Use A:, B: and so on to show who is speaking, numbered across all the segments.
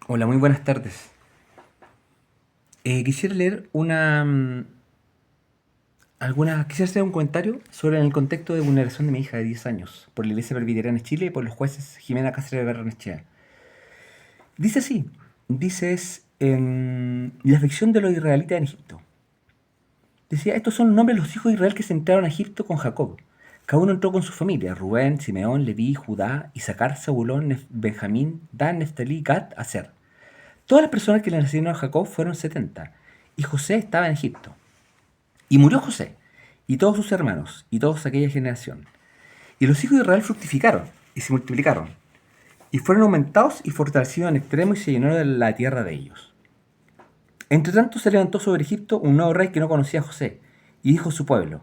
A: Hola, muy buenas tardes. Quisiera leer quisiera hacer un comentario sobre el contexto de vulneración de mi hija de 10 años por la Iglesia Presbiteriana de Chile y por los jueces Jimena Cáceres de Barrenechea. Dice así, la aflicción de los israelitas en Egipto. Decía, estos son los nombres de los hijos de Israel que se entraron a Egipto con Jacob. Cada uno entró con su familia, Rubén, Simeón, Leví, Judá, Isaacar, Zabulón, Benjamín, Dan, Neftalí, Gad, Aser. Todas las personas que le nacieron a Jacob fueron 70, y José estaba en Egipto. Y murió José, y todos sus hermanos, y toda aquella generación. Y los hijos de Israel fructificaron, y se multiplicaron, y fueron aumentados y fortalecidos en extremo, y se llenó de la tierra de ellos. Entre tanto se levantó sobre Egipto un nuevo rey que no conocía a José, y dijo a su pueblo,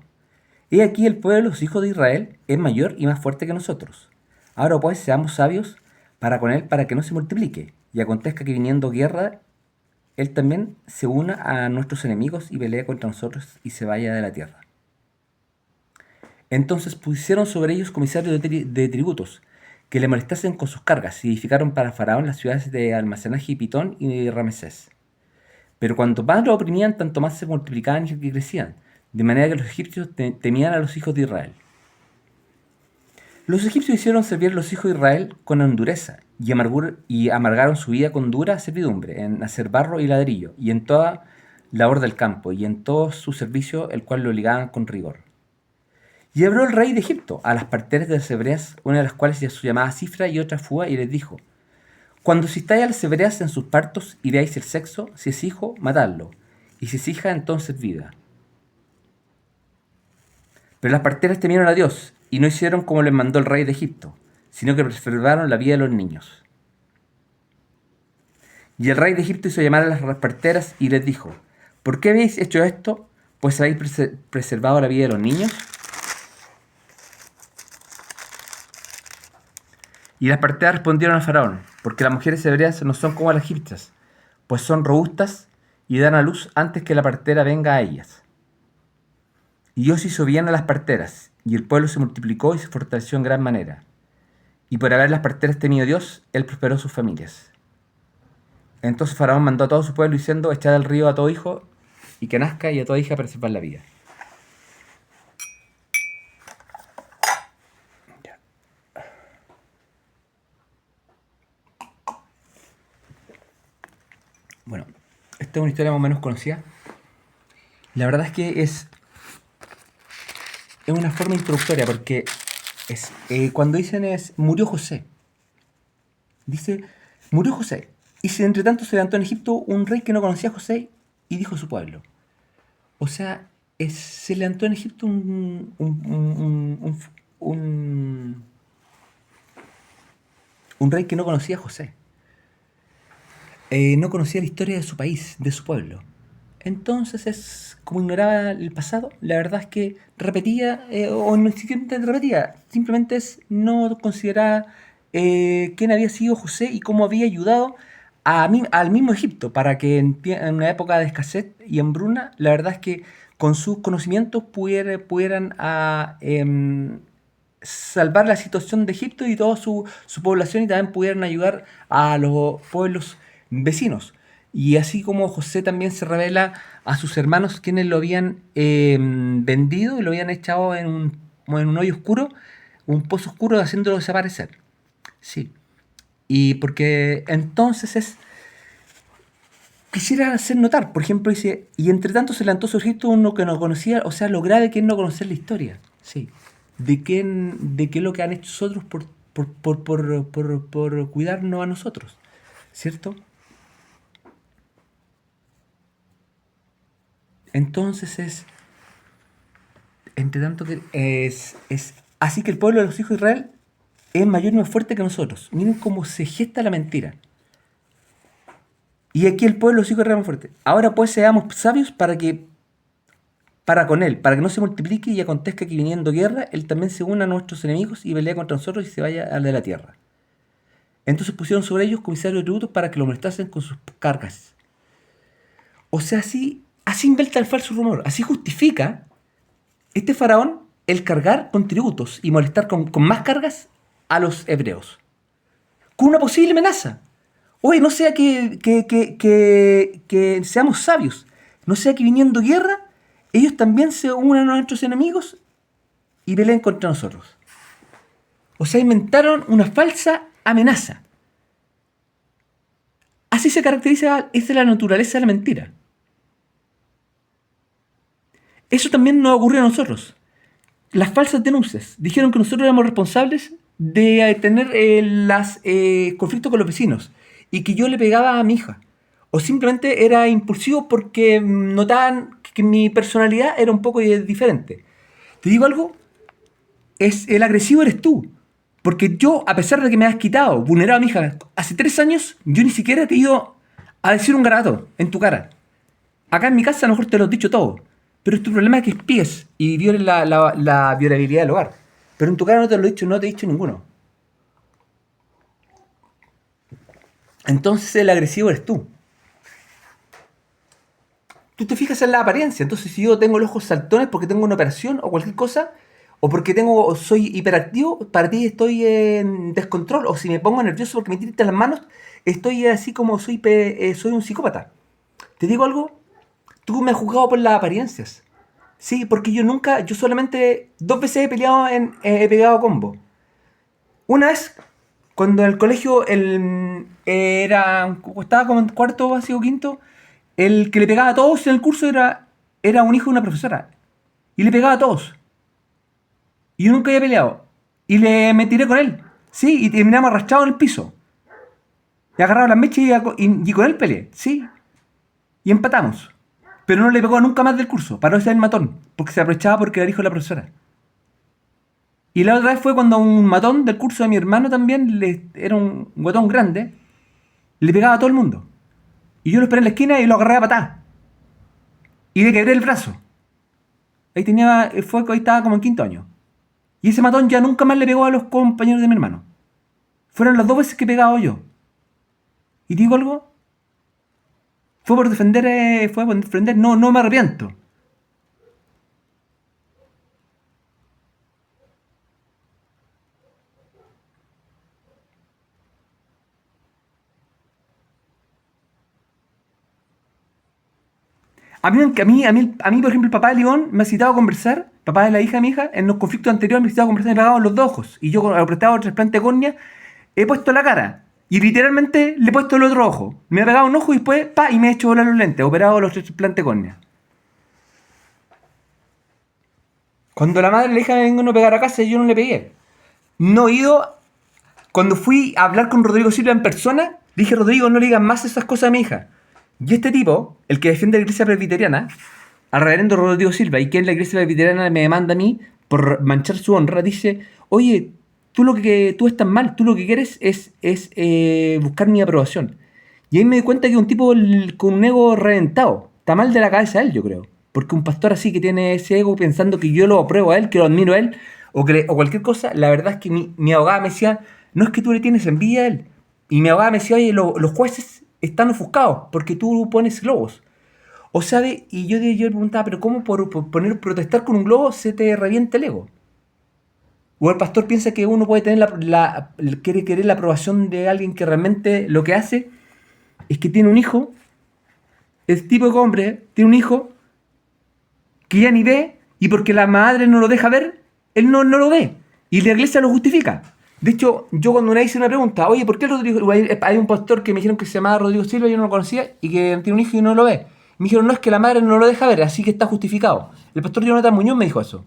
A: he aquí el pueblo de los hijos de Israel es mayor y más fuerte que nosotros. Ahora pues seamos sabios para con él para que no se multiplique, y acontezca que viniendo guerra él también se una a nuestros enemigos y pelea contra nosotros y se vaya de la tierra. Entonces pusieron sobre ellos comisarios de tributos, que le molestasen con sus cargas, y edificaron para Faraón las ciudades de almacenaje y Pitón y Ramesés. Pero cuanto más lo oprimían, tanto más se multiplicaban y crecían, de manera que los egipcios temían a los hijos de Israel. Los egipcios hicieron servir a los hijos de Israel con endureza, y amargaron su vida con dura servidumbre, en hacer barro y ladrillo, y en toda labor del campo, y en todo su servicio, el cual lo obligaban con rigor. Y habló el rey de Egipto a las parteras de las hebreas, una de las cuales ya su llamada Cifra y otra Fua, y les dijo, cuando asistáis a las hebreas en sus partos y veáis el sexo, si es hijo, matadlo, y si es hija, entonces vida. Pero las parteras temieron a Dios, y no hicieron como les mandó el rey de Egipto, sino que preservaron la vida de los niños. Y el rey de Egipto hizo llamar a las parteras y les dijo, ¿por qué habéis hecho esto? Pues habéis preservado la vida de los niños. Y las parteras respondieron al faraón, porque las mujeres hebreas no son como las egipcias, pues son robustas y dan a luz antes que la partera venga a ellas. Y Dios hizo bien a las parteras, y el pueblo se multiplicó y se fortaleció en gran manera. Y por haber las parteras temido a Dios, él prosperó sus familias. Entonces Faraón mandó a todo su pueblo diciendo, echad al río a todo hijo y que nazca y a toda hija para salvar la vida. Bueno, esta es una historia más o menos conocida. La verdad es que es una forma introductoria porque cuando dicen murió José. Dice, murió José. Y entre tanto se levantó en Egipto un rey que no conocía a José y dijo a su pueblo. O sea, se levantó en Egipto un, un rey que no conocía a José. No conocía la historia de su país, de su pueblo. Entonces como ignoraba el pasado, la verdad es que repetía, o no simplemente repetía, simplemente no consideraba quién había sido José y cómo había ayudado al mismo Egipto para que en una época de escasez y hambruna, la verdad es que con sus conocimientos pudieran salvar la situación de Egipto y toda su población y también pudieran ayudar a los pueblos vecinos. Y así como José también se revela a sus hermanos quienes lo habían vendido y lo habían echado como en un hoyo oscuro, un pozo oscuro, haciéndolo desaparecer. Sí. Y porque entonces quisiera hacer notar, por ejemplo, dice, y entre tanto se levantó sobre Egipto uno que no conocía, o sea, lo grave que es no conocer la historia. Sí. De qué es lo que han hecho nosotros por cuidarnos a nosotros. ¿Cierto? Entonces entre tanto que es así que el pueblo de los hijos de Israel es mayor y más fuerte que nosotros. Miren cómo se gesta la mentira. Y aquí el pueblo de los hijos de Israel es más fuerte. Ahora pues seamos sabios para con él, para que no se multiplique y acontezca que viniendo guerra, él también se una a nuestros enemigos y pelea contra nosotros y se vaya al de la tierra. Entonces pusieron sobre ellos comisarios de tributos para que lo molestasen con sus cargas. O sea, así inventa el falso rumor, así justifica este faraón el cargar con tributos y molestar con más cargas a los hebreos. Con una posible amenaza. Oye, no sea que seamos sabios. No sea que viniendo guerra, ellos también se unan a nuestros enemigos y peleen contra nosotros. O sea, inventaron una falsa amenaza. Así se caracteriza, esa es la naturaleza de la mentira. Eso también nos ocurrió a nosotros. Las falsas denuncias. Dijeron que nosotros éramos responsables de tener conflictos con los vecinos y que yo le pegaba a mi hija. O simplemente era impulsivo porque notaban que mi personalidad era un poco diferente. ¿Te digo algo? El agresivo eres tú. Porque yo, a pesar de que me has quitado, vulnerado a mi hija, hace 3 años, yo ni siquiera te he ido a decir un garabato en tu cara. Acá en mi casa a lo mejor te lo he dicho todo. Pero tu problema es que espíes y violes la violabilidad del hogar. Pero en tu cara no te lo he dicho, no te he dicho ninguno. Entonces el agresivo eres tú. Tú te fijas en la apariencia. Entonces si yo tengo los ojos saltones porque tengo una operación o cualquier cosa, o porque soy hiperactivo, para ti estoy en descontrol. O si me pongo nervioso porque me tiran las manos, estoy así como soy un psicópata. ¿Te digo algo? Tú me has juzgado por las apariencias. Sí, porque yo solamente 2 veces he pegado combo. Una vez, cuando en el colegio estaba como en cuarto básico, quinto, el que le pegaba a todos en el curso era un hijo de una profesora. Y le pegaba a todos. Y yo nunca había peleado. Y me tiré con él. Sí, y terminamos arrastrados en el piso. Y agarraba las mechas y con él peleé. Sí. Y empatamos. Pero no le pegó nunca más del curso. Paró de ser el matón. Porque se aprovechaba porque era hijo de la profesora. Y la otra vez fue cuando un matón del curso de mi hermano también, era un guatón grande, le pegaba a todo el mundo. Y yo lo esperé en la esquina y lo agarré a patada. Y le quebré el brazo. Ahí estaba como en quinto año. Y ese matón ya nunca más le pegó a los compañeros de mi hermano. Fueron las 2 veces que he pegado yo. ¿Y digo algo? Fue por defender, no me arrepiento. Por ejemplo, el papá de León me ha citado a conversar, papá de la hija de mi hija, en los conflictos anteriores me ha citado a conversar y me ha pegado en los 2 ojos. Y yo, con el prestado trasplante de córnea, he puesto la cara. Y literalmente le he puesto el otro ojo. Me ha pegado un ojo y después, y me ha hecho volar los lentes, operado los trasplantes de córnea. Cuando la madre y la hija me vengan a pegar a casa, yo no le pegué. No he ido. Cuando fui a hablar con Rodrigo Silva en persona, dije: Rodrigo, no le digas más esas cosas a mi hija. Y este tipo, el que defiende la iglesia presbiteriana, al reverendo Rodrigo Silva, y que en la iglesia presbiteriana me demanda a mí por manchar su honra, dice: oye, tú estás mal, tú lo que quieres es buscar mi aprobación. Y ahí me di cuenta que un tipo con un ego reventado, está mal de la cabeza él, yo creo. Porque un pastor así que tiene ese ego pensando que yo lo apruebo a él, que lo admiro a él, o cualquier cosa, la verdad es que mi abogada me decía: no es que tú le tienes envidia a él. Y mi abogada me decía: oye, los jueces están ofuscados porque tú pones globos. O sea, yo le preguntaba: pero ¿cómo por protestar con un globo se te revienta el ego? O el pastor piensa que uno puede tener quiere querer la aprobación de alguien que realmente lo que hace es que tiene un hijo, el tipo de hombre tiene un hijo que ya ni ve, y porque la madre no lo deja ver, él no lo ve. Y la iglesia lo justifica. De hecho, yo cuando una vez hice una pregunta: oye, ¿por qué Rodrigo? Hay un pastor que me dijeron que se llamaba Rodrigo Silva, yo no lo conocía, y que tiene un hijo y no lo ve. Me dijeron: no, es que la madre no lo deja ver, así que está justificado. El pastor Jonathan Muñoz me dijo eso.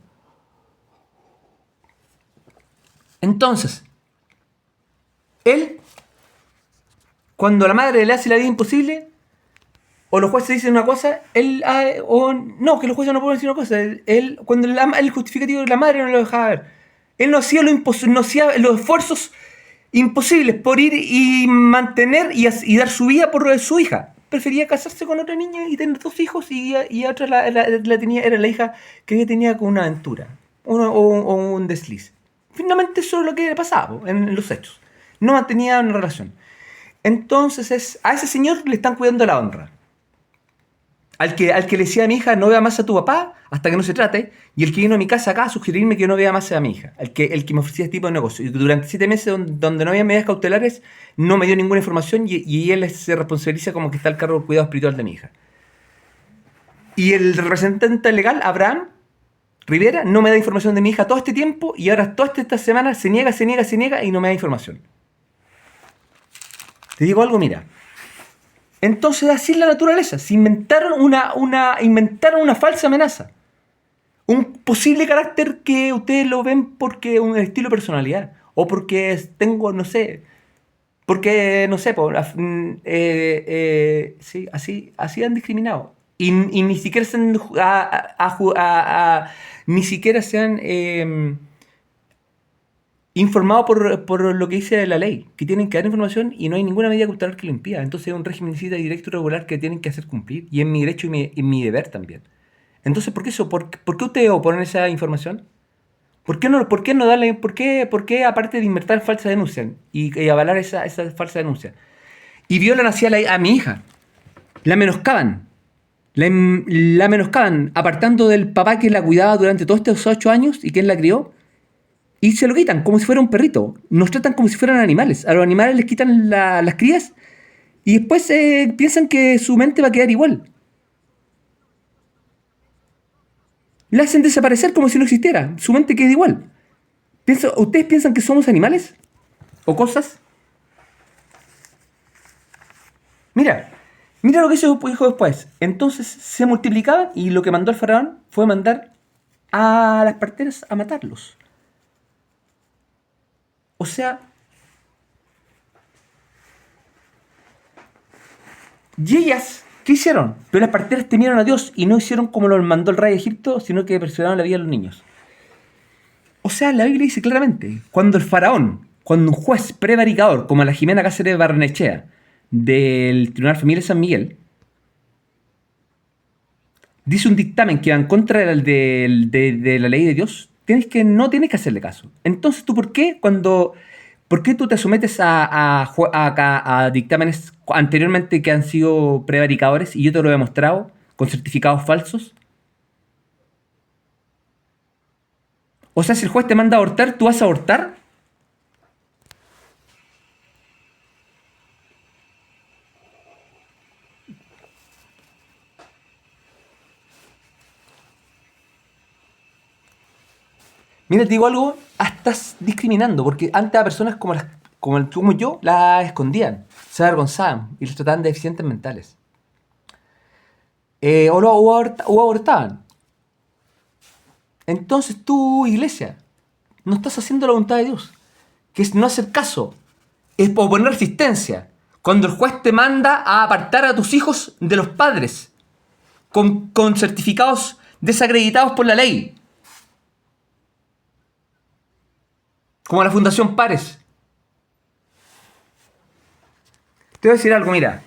A: Entonces, él, cuando la madre le hace la vida imposible, o los jueces dicen una cosa, o no, que los jueces no pueden decir una cosa. Cuando el justificativo de la madre no lo dejaba ver. Él no hacía no hacía los esfuerzos imposibles por ir y mantener y dar su vida por su hija. Prefería casarse con otra niña y tener 2 hijos, y a otra era la hija que ella tenía con una aventura, o un desliz. Finalmente eso es lo que le pasaba en los hechos. No mantenía una relación. Entonces a ese señor le están cuidando la honra. Al que le decía a mi hija, no vea más a tu papá hasta que no se trate, y el que vino a mi casa acá a sugerirme que no vea más a mi hija, el que me ofrecía este tipo de negocio. Y durante 7 meses donde no había medidas cautelares, no me dio ninguna información y él se responsabiliza como que está al cargo del cuidado espiritual de mi hija. Y el representante legal, Abraham Rivera, no me da información de mi hija todo este tiempo y ahora toda esta semana se niega y no me da información. Te digo algo, mira. Entonces así es la naturaleza. Se inventaron una falsa amenaza. Un posible carácter que ustedes lo ven porque es un estilo de personalidad. O porque tengo, no sé. Porque, no sé, sí, así han discriminado. Y ni siquiera se han, ni siquiera se han informado por lo que dice la ley, que tienen que dar información y no hay ninguna medida cautelar que lo impida. Entonces es un régimen directo y regular que tienen que hacer cumplir. Y es mi derecho y mi deber también. Entonces, ¿por qué eso? ¿Por qué ustedes oponen esa información? ¿Por qué no darle, por qué aparte de inventar falsa denuncia y avalar esa falsa denuncia? Y violan así a mi hija. La menoscaban. La menoscaban, apartando del papá que la cuidaba durante todos estos 8 años y que él la crió. Y se lo quitan como si fuera un perrito. Nos tratan como si fueran animales. A los animales les quitan las crías y después piensan que su mente va a quedar igual. La hacen desaparecer como si no existiera. Su mente queda igual. ¿Ustedes piensan que somos animales? ¿O cosas? Mira, mira lo que dijo después. Entonces se multiplicaban y lo que mandó el faraón fue mandar a las parteras a matarlos. O sea, y ellas, ¿qué hicieron? Pero las parteras temieron a Dios y no hicieron como lo mandó el rey de Egipto, sino que preservaron la vida de los niños. O sea, la Biblia dice claramente, cuando un juez prevaricador, como la Jimena Cáceres Barnechea, del Tribunal Familiar de San Miguel, dice un dictamen que va en contra de la ley de Dios, no tienes que hacerle caso. Entonces, ¿por qué tú te sometes a dictámenes anteriormente que han sido prevaricadores y yo te lo he demostrado con certificados falsos? O sea, si el juez te manda a abortar, ¿tú vas a abortar? Mira, te digo algo, estás discriminando, porque antes a personas como yo las escondían, se avergonzaban y les trataban de deficientes mentales. O abortaban. Entonces tú, iglesia, no estás haciendo la voluntad de Dios, que es no hacer caso, es oponer resistencia. Cuando el juez te manda a apartar a tus hijos de los padres, con certificados desacreditados por la ley, como la Fundación Pares. Te voy a decir algo, mira.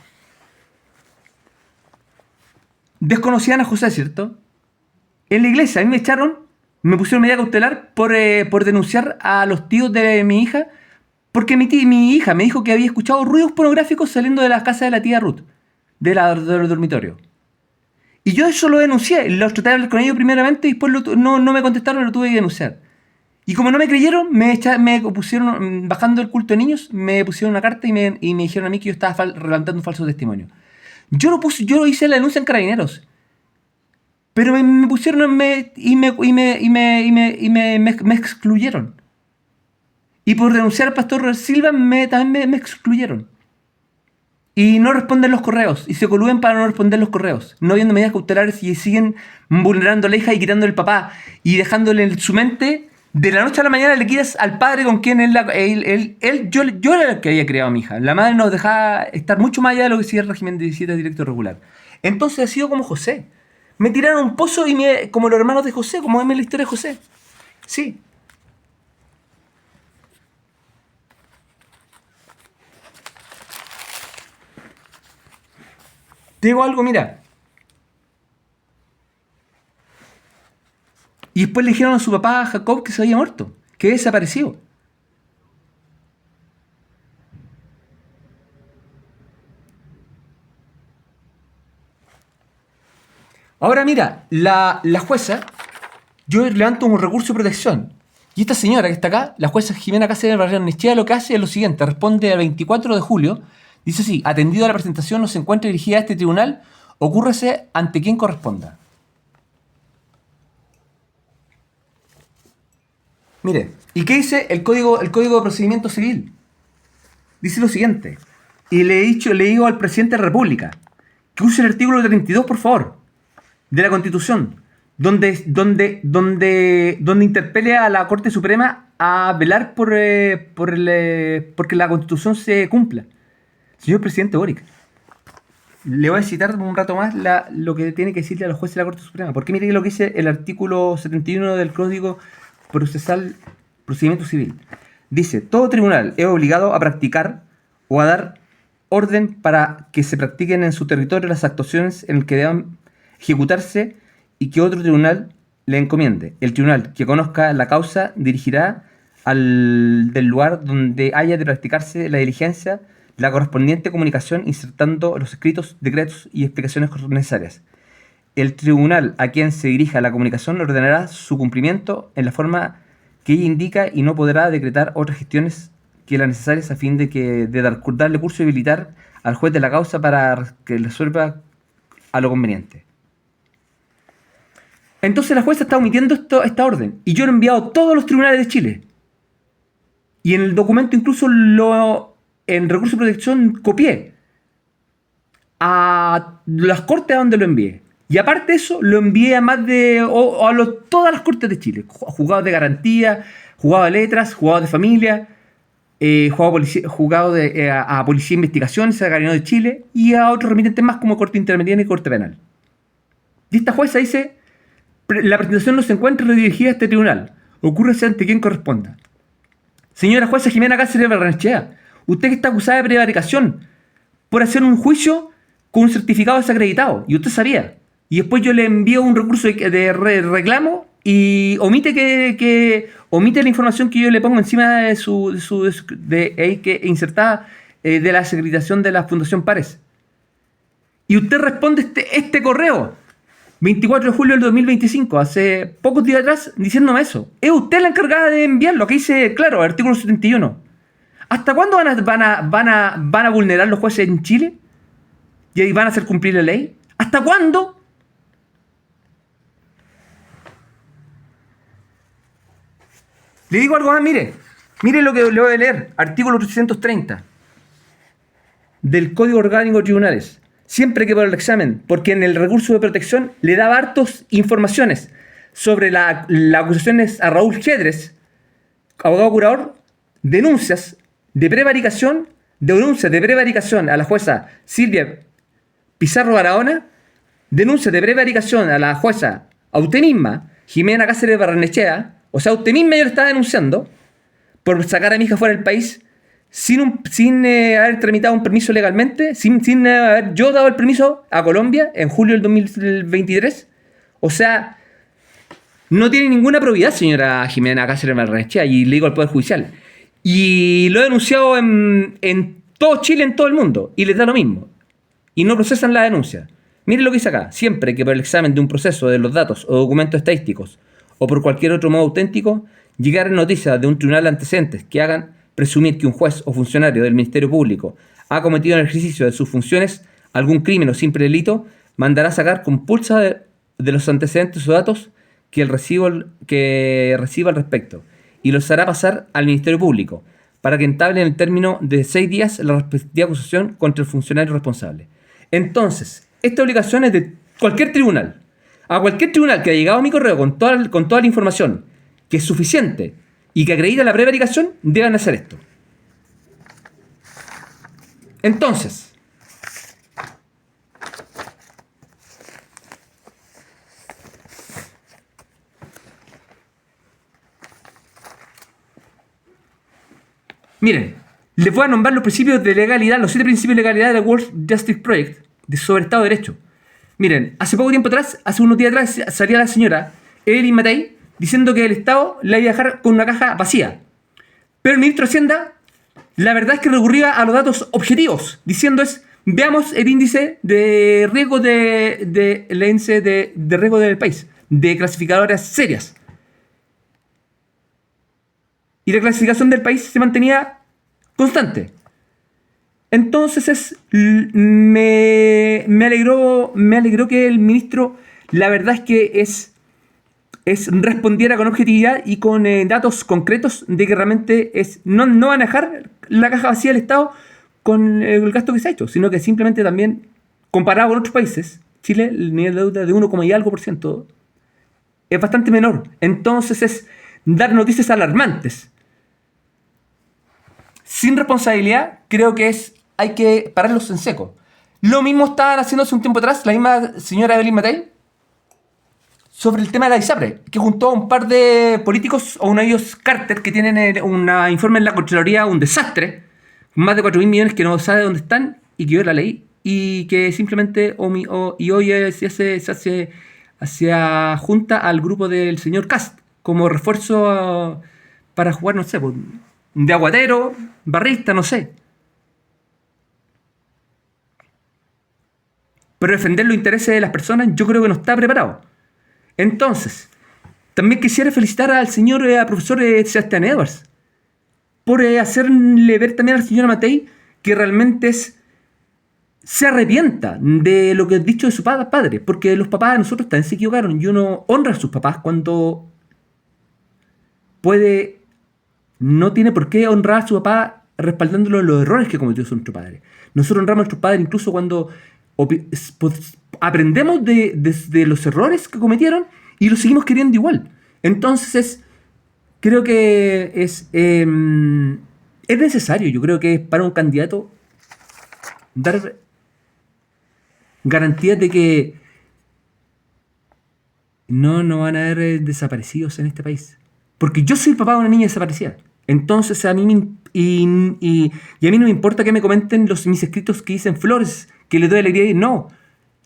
A: Desconocían a José, ¿cierto? En la iglesia, a mí me echaron, me pusieron medida cautelar por denunciar a los tíos de mi hija, porque mi hija me dijo que había escuchado ruidos pornográficos saliendo de la casa de la tía Ruth, del dormitorio. Y yo eso lo denuncié, los traté de hablar con ellos primeramente y después no me contestaron y lo tuve que denunciar. Y como no me creyeron, me pusieron, bajando el culto de niños, me pusieron una carta y me dijeron a mí que yo estaba levantando un falso testimonio. Yo hice la denuncia en Carabineros. Pero me pusieron me excluyeron. Y por denunciar al pastor Silva también me excluyeron. Y no responden los correos. Y se coluden para no responder los correos. No viendo medidas cautelares y siguen vulnerando a la hija y quitándole el papá. Y dejándole en su mente, de la noche a la mañana le quitas al padre con quien yo era el que había criado a mi hija. La madre nos dejaba estar mucho más allá de lo que decía el régimen de visita directo regular. Entonces ha sido como José. Me tiraron a un pozo como los hermanos de José, como es la historia de José. Sí. Te digo algo, mira. Y después le dijeron a su papá, a Jacob, que se había muerto, que había desaparecido. Ahora mira, la jueza, yo levanto un recurso de protección. Y esta señora que está acá, la jueza Jimena Cáceres Barrenechea, lo que hace es lo siguiente: responde el 24 de julio, dice así: atendido a la presentación, no se encuentra dirigida a este tribunal, ocúrrese ante quien corresponda. Mire, ¿y qué dice el código de procedimiento civil? Dice lo siguiente, y le digo al presidente de la República que use el artículo 32, por favor, de la Constitución, donde interpele a la Corte Suprema a velar porque la Constitución se cumpla. Señor presidente Boric, le voy a citar un rato más lo que tiene que decirle a los jueces de la Corte Suprema, porque mire lo que dice el artículo 71 del Código Procedimiento Civil. Dice: todo tribunal es obligado a practicar o a dar orden para que se practiquen en su territorio las actuaciones en las que deban ejecutarse y que otro tribunal le encomiende. El tribunal que conozca la causa dirigirá del lugar donde haya de practicarse la diligencia la correspondiente comunicación, insertando los escritos, decretos y explicaciones necesarias. El tribunal a quien se dirija la comunicación ordenará su cumplimiento en la forma que ella indica y no podrá decretar otras gestiones que las necesarias a fin de darle curso y habilitar al juez de la causa para que resuelva a lo conveniente. Entonces la jueza está omitiendo esta orden, y yo lo he enviado a todos los tribunales de Chile. Y en el documento incluso en recurso de protección copié a las cortes a donde lo envié. Y aparte de eso, lo envié a todas las cortes de Chile. Juzgados de garantía, juzgados de letras, juzgados de familia, juzgados a Policía de Investigaciones, a Carabinero de Chile y a otros remitentes más como Corte Intermediaria y Corte Penal. Y esta jueza dice: la presentación no se encuentra redirigida a este tribunal. Ocúrrese ante quien corresponda. Señora jueza Jimena Cáceres Barrenechea, usted que está acusada de prevaricación por hacer un juicio con un certificado desacreditado, y usted sabía. Y después yo le envío un recurso de reclamo y omite la información que yo le pongo encima de que insertada de la acreditación de la Fundación Pares. Y usted responde este correo 24 de julio del 2025, hace pocos días atrás, diciéndome eso. Es usted la encargada de enviarlo, que dice, claro, artículo 71. ¿Hasta cuándo van a vulnerar los jueces en Chile? ¿Y van a hacer cumplir la ley? ¿Hasta cuándo? Le digo algo más, mire lo que le voy a leer. Artículo 330 del Código Orgánico de Tribunales. Siempre que por el examen, porque en el recurso de protección le daba hartos informaciones sobre las acusaciones a Raúl Gedres, abogado curador, denuncias de prevaricación a la jueza Silvia Pizarro Barahona, denuncias de prevaricación a la jueza a usted misma, Jimena Cáceres Barrenechea. O sea, usted misma yo le estaba denunciando por sacar a mi hija fuera del país sin haber tramitado un permiso legalmente, sin haber yo dado el permiso a Colombia en julio del 2023. O sea, no tiene ninguna probidad, señora Jimena Cáceres Barrenechea, y le digo al Poder Judicial. Y lo he denunciado en todo Chile, en todo el mundo, y les da lo mismo. Y no procesan la denuncia. Miren lo que dice acá. Siempre que por el examen de un proceso de los datos o documentos estadísticos o por cualquier otro modo auténtico, llegaran noticias de un tribunal de antecedentes que hagan presumir que un juez o funcionario del Ministerio Público ha cometido en el ejercicio de sus funciones algún crimen o simple delito, mandará sacar compulsa de los antecedentes o datos que reciba al respecto y los hará pasar al Ministerio Público para que entable en el término de 6 días la respectiva acusación contra el funcionario responsable. Entonces, esta obligación es de cualquier tribunal. A cualquier tribunal que haya llegado a mi correo con toda la información que es suficiente y que acredita la prevaricación, deben hacer esto. Entonces, miren, les voy a nombrar los principios de legalidad, los 7 principios de legalidad del World Justice Project sobre Estado de Derecho. Miren, hace unos días atrás, salía la señora Evelyn Matei diciendo que el Estado la iba a dejar con una caja vacía. Pero el ministro de Hacienda, la verdad es que recurría a los datos objetivos, diciendo Veamos el índice de riesgo el índice de riesgo del país, de clasificadoras serias. Y la clasificación del país se mantenía constante. Entonces me alegró que el ministro, la verdad es que respondiera con objetividad y con datos concretos de que realmente no van a dejar la caja vacía del Estado con el gasto que se ha hecho, sino que simplemente también, comparado con otros países, Chile, el nivel de deuda de 1, y algo por ciento es bastante menor. Entonces es dar noticias alarmantes. Sin responsabilidad, creo que hay que pararlos en seco. Lo mismo estaban haciendo hace un tiempo atrás la misma señora Evelyn Matei sobre el tema de la ISAPRE, que juntó a un par de políticos, o uno de ellos Carter, que tienen un informe en la Contraloría, un desastre, más de 4.000 millones que no sabe dónde están, y que yo la leí, y que simplemente y hoy se hace hacia junta al grupo del señor Cast, como refuerzo para jugar, no sé, de aguatero, barrista, no sé. Pero defender los intereses de las personas yo creo que no está preparado. Entonces, también quisiera felicitar al señor profesor Sebastián Edwards por hacerle ver también a la señora Matei que realmente se arrepienta de lo que ha dicho de su padre, porque los papás de nosotros también se equivocaron y uno honra a sus papás cuando no tiene por qué honrar a su papá respaldándolo en los errores que cometió nuestro padre. Nosotros honramos a nuestros padres incluso cuando aprendemos de los errores que cometieron y los seguimos queriendo igual. Entonces creo que es necesario, yo creo que para un candidato dar garantías de que no van a haber desaparecidos en este país. Porque yo soy papá de una niña desaparecida. Entonces a mí a mí no me importa que me comenten mis escritos que dicen flores, que le doy alegría y no.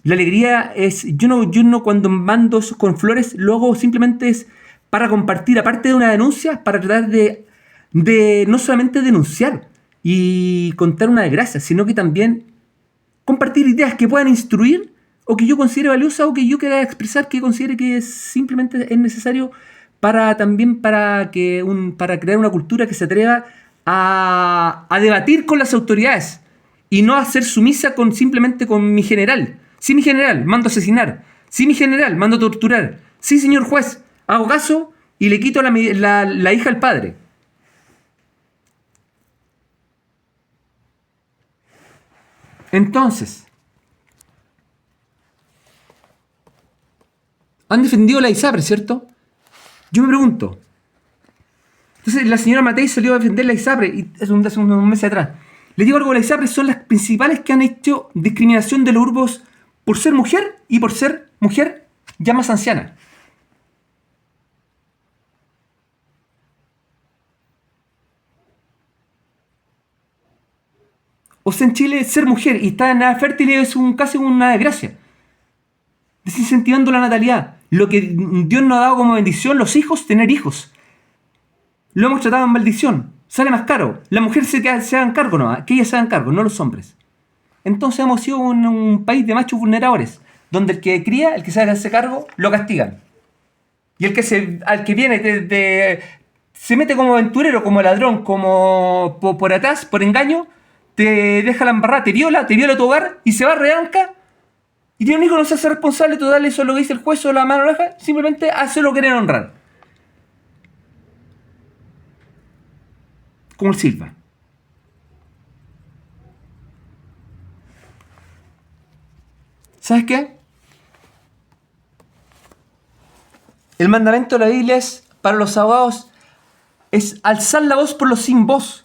A: La alegría es, yo no cuando mando eso con flores, lo hago simplemente es para compartir, aparte de una denuncia, para tratar de no solamente denunciar y contar una desgracia, sino que también compartir ideas que puedan instruir o que yo considere valiosas o que yo quiera expresar que considere que simplemente es necesario para crear una cultura que se atreva a debatir con las autoridades y no a ser sumisa simplemente con mi general. Sí, mi general, mando a asesinar. Sí, mi general, mando a torturar. Sí, señor juez, hago caso y le quito la hija al padre. Entonces, han defendido la ISAPRE, ¿cierto? Yo me pregunto. Entonces, la señora Matei salió a defender la ISAPRE y hace unos meses atrás. Les digo algo, la ISAPRE son las principales que han hecho discriminación de los grupos por ser mujer y por ser mujer ya más anciana. O sea, en Chile ser mujer y estar en edad fértil es casi una desgracia. Desincentivando la natalidad. Lo que Dios nos ha dado como bendición, los hijos, tener hijos. Lo hemos tratado en maldición. Sale más caro. Las mujeres se hagan cargo, no, que ellas se hagan cargo, no los hombres. Entonces hemos sido un país de machos vulneradores, donde el que cría, el que se hace cargo, lo castigan. Y al que viene se mete como aventurero, como ladrón, como por atrás, por engaño, te deja la embarrada, te viola tu hogar y se va, reanca. Y tiene un hijo, no se hace responsable total, eso es lo que dice el juez o la mano oreja, simplemente hace lo que quieren honrar. Como el Silva. ¿Sabes qué? El mandamiento de la Biblia para los abogados es alzar la voz por los sin voz.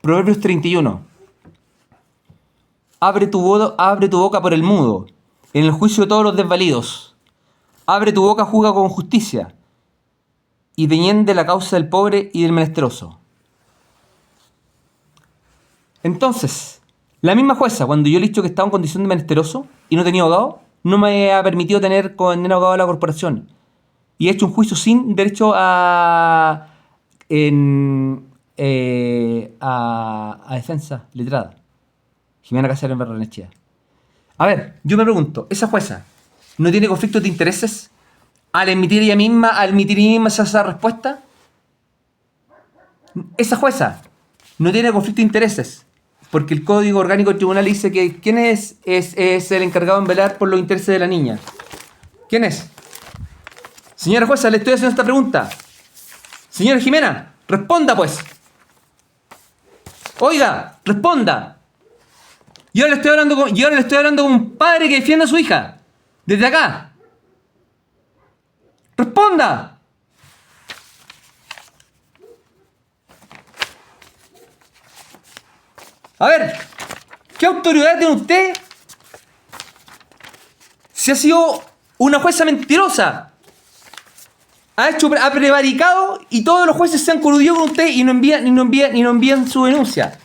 A: Proverbios 31. Abre tu boca por el mudo, en el juicio de todos los desvalidos. Abre tu boca, juzga con justicia, y deñende la causa del pobre y del menesteroso. Entonces, la misma jueza, cuando yo le he dicho que estaba en condición de menesteroso y no tenía abogado, no me ha permitido tener con el abogado de la corporación. Y he hecho un juicio sin derecho a defensa letrada. Jimena Cáceres Barrenechea. A ver, yo me pregunto, ¿esa jueza no tiene conflictos de intereses al emitir ella misma esa respuesta? Esa jueza no tiene conflicto de intereses porque el Código Orgánico del Tribunal dice que ¿quién es el encargado en velar por los intereses de la niña? ¿Quién es? Señora jueza, le estoy haciendo esta pregunta. Señora Jimena, responda pues. Oiga, responda. Y ahora le estoy hablando con un padre que defiende a su hija. Desde acá. ¡Responda! A ver, ¿qué autoridad tiene usted si ha sido una jueza mentirosa? Ha prevaricado y todos los jueces se han coludido con usted y no envían su denuncia.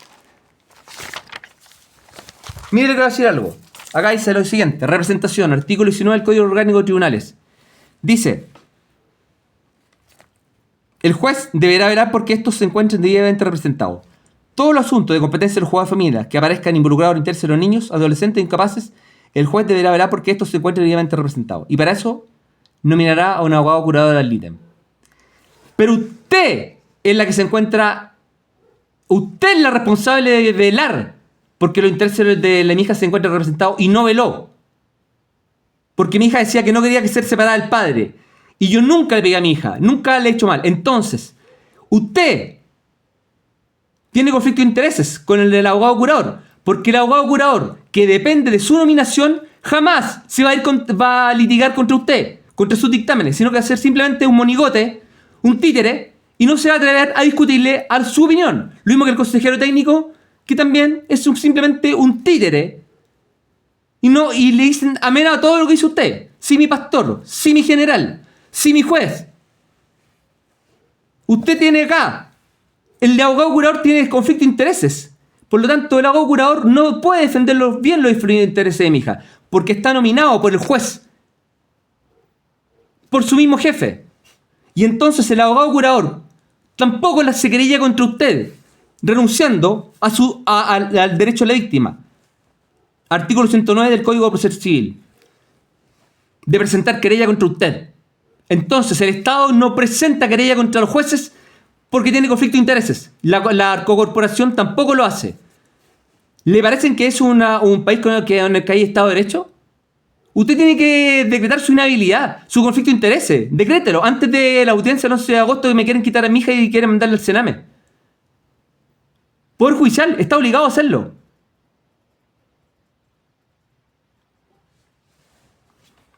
A: Mire, le quiero decir algo. Acá dice lo siguiente. Representación, artículo 19 del Código Orgánico de Tribunales. Dice: el juez deberá velar porque estos se encuentren debidamente representados. Todos los asuntos de competencia de los juzgados de familia que aparezcan involucrados en intereses de los niños, adolescentes e incapaces, el juez deberá velar porque estos se encuentren debidamente representados. Y para eso nominará a un abogado curador ad litem. Pero usted es la que se encuentra... Usted es la responsable de velar porque los intereses de mi hija se encuentran representados y no veló. Porque mi hija decía que no quería que ser separada del padre. Y yo nunca le pegué a mi hija, nunca le he hecho mal. Entonces, usted tiene conflicto de intereses con el del abogado curador. Porque el abogado curador, que depende de su nominación, jamás se va a litigar contra usted, contra sus dictámenes, sino que va a ser simplemente un monigote, un títere, y no se va a atrever a discutirle a su opinión. Lo mismo que el consejero técnico, que también es simplemente un títere. Y le dicen amén a todo lo que dice usted. Sí, mi pastor, sí, mi general, sí, mi juez. Usted tiene acá, el abogado curador tiene conflicto de intereses. Por lo tanto, el abogado curador no puede defender bien los intereses de mi hija, porque está nominado por el juez, por su mismo jefe. Y entonces el abogado curador tampoco se querella contra usted, renunciando al derecho a la víctima. Artículo 109 del Código de Proceso Civil. De presentar querella contra usted. Entonces el Estado no presenta querella contra los jueces porque tiene conflicto de intereses. La corporación tampoco lo hace. ¿Le parecen que es un país en el que hay Estado de Derecho? Usted tiene que decretar su inhabilidad, su conflicto de intereses. Decrételo antes de la audiencia del 11 de agosto que me quieren quitar a mi hija y quieren mandarle al Sename. Poder Judicial está obligado a hacerlo.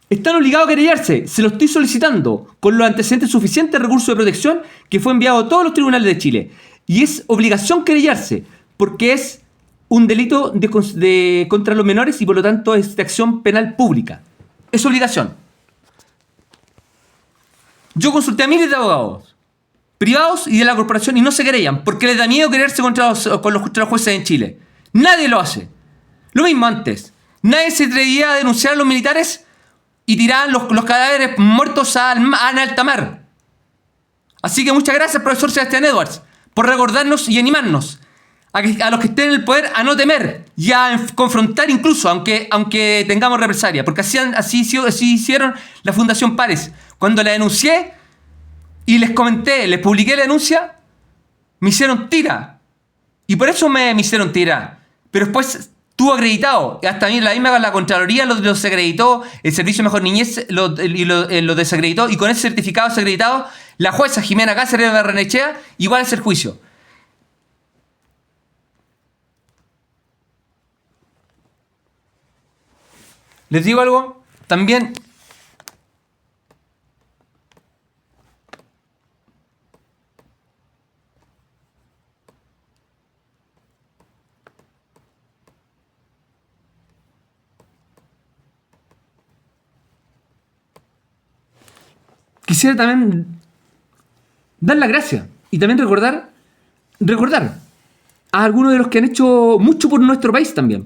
A: Están obligados a querellarse. Se lo estoy solicitando con los antecedentes suficientes de recurso de protección que fue enviado a todos los tribunales de Chile. Y es obligación querellarse porque es un delito contra los menores y por lo tanto es de acción penal pública. Es obligación. Yo consulté a miles de abogados privados y de la corporación y no se querellan porque les da miedo quererse contra los jueces en Chile. Nadie lo hace. Lo mismo antes. Nadie se atrevía a denunciar a los militares y tiraban los cadáveres muertos en alta mar. Así que muchas gracias, profesor Sebastián Edwards, por recordarnos y animarnos a los que estén en el poder a no temer y a confrontar incluso, aunque tengamos represalia. Porque así hicieron la Fundación Pares. Cuando la denuncié y les publiqué la denuncia, me hicieron tira. Y por eso me hicieron tira. Pero después estuvo acreditado. Hasta la misma Contraloría los desacreditó, el Servicio de Mejor Niñez los desacreditó. Y con ese certificado desacreditado, la jueza Jimena Cáceres Barrenechea igual hace el juicio. ¿Les digo algo? También
B: quisiera también dar las gracias y también recordar a algunos de los que han hecho mucho por nuestro país también.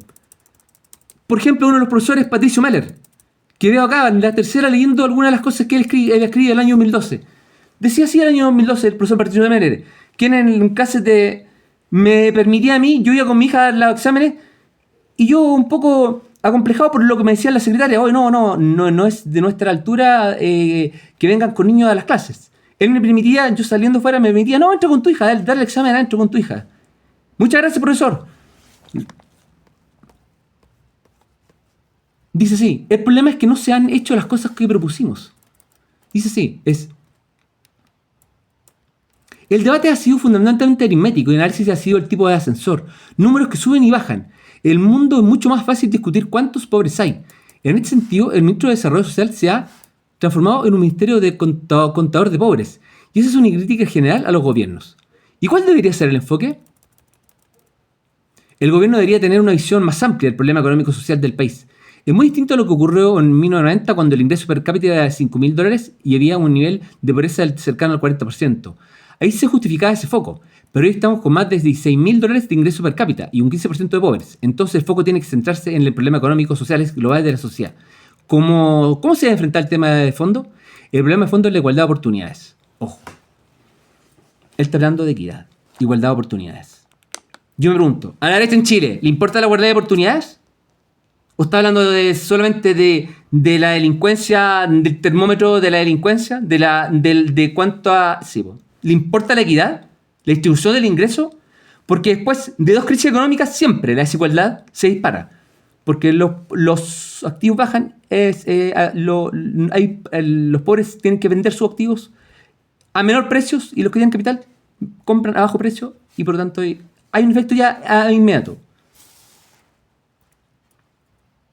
B: Por ejemplo, uno de los profesores, Patricio Meller, que veo acá en la tercera leyendo algunas de las cosas que él escribe el año 2012. Decía así el año 2012 el profesor Patricio Meller, quien en clases me permitía a mí, yo iba con mi hija a los exámenes y yo un poco acomplejado por lo que me decía la secretaria, hoy no es de nuestra altura que vengan con niños a las clases. Él me permitía, yo saliendo fuera, me permitía, no, entra con tu hija, dale el examen adentro con tu hija. Muchas gracias, profesor. Dice así, el problema es que no se han hecho las cosas que propusimos. Dice así, el debate ha sido fundamentalmente aritmético y el análisis ha sido el tipo de ascensor. Números que suben y bajan. El mundo es mucho más fácil discutir cuántos pobres hay. En este sentido, el ministro de Desarrollo Social se ha transformado en un ministerio de contador de pobres. Y esa es una crítica general a los gobiernos. ¿Y cuál debería ser el enfoque? El gobierno debería tener una visión más amplia del problema económico-social del país. Es muy distinto a lo que ocurrió en 1990 cuando el ingreso per cápita era de $5.000 y había un nivel de pobreza cercano al 40%. Ahí se justificaba ese foco, pero hoy estamos con más de $16.000 de ingreso per cápita y un 15% de pobres. Entonces el foco tiene que centrarse en el problema económico-sociales globales de la sociedad. ¿Cómo se va a enfrentar el tema de fondo? El problema de fondo es la igualdad de oportunidades. Ojo. Él está hablando de equidad, igualdad de oportunidades. Yo me pregunto, ¿a la derecha en Chile le importa la igualdad de oportunidades? ¿O está hablando solamente de la delincuencia, del termómetro de la delincuencia? ¿De cuánto a...? Sí, ¿le importa la equidad? ¿La distribución del ingreso? Porque después de dos crisis económicas siempre la desigualdad se dispara. Porque los activos bajan, los pobres tienen que vender sus activos a menor precios y los que tienen capital compran a bajo precio y por lo tanto hay un efecto ya inmediato.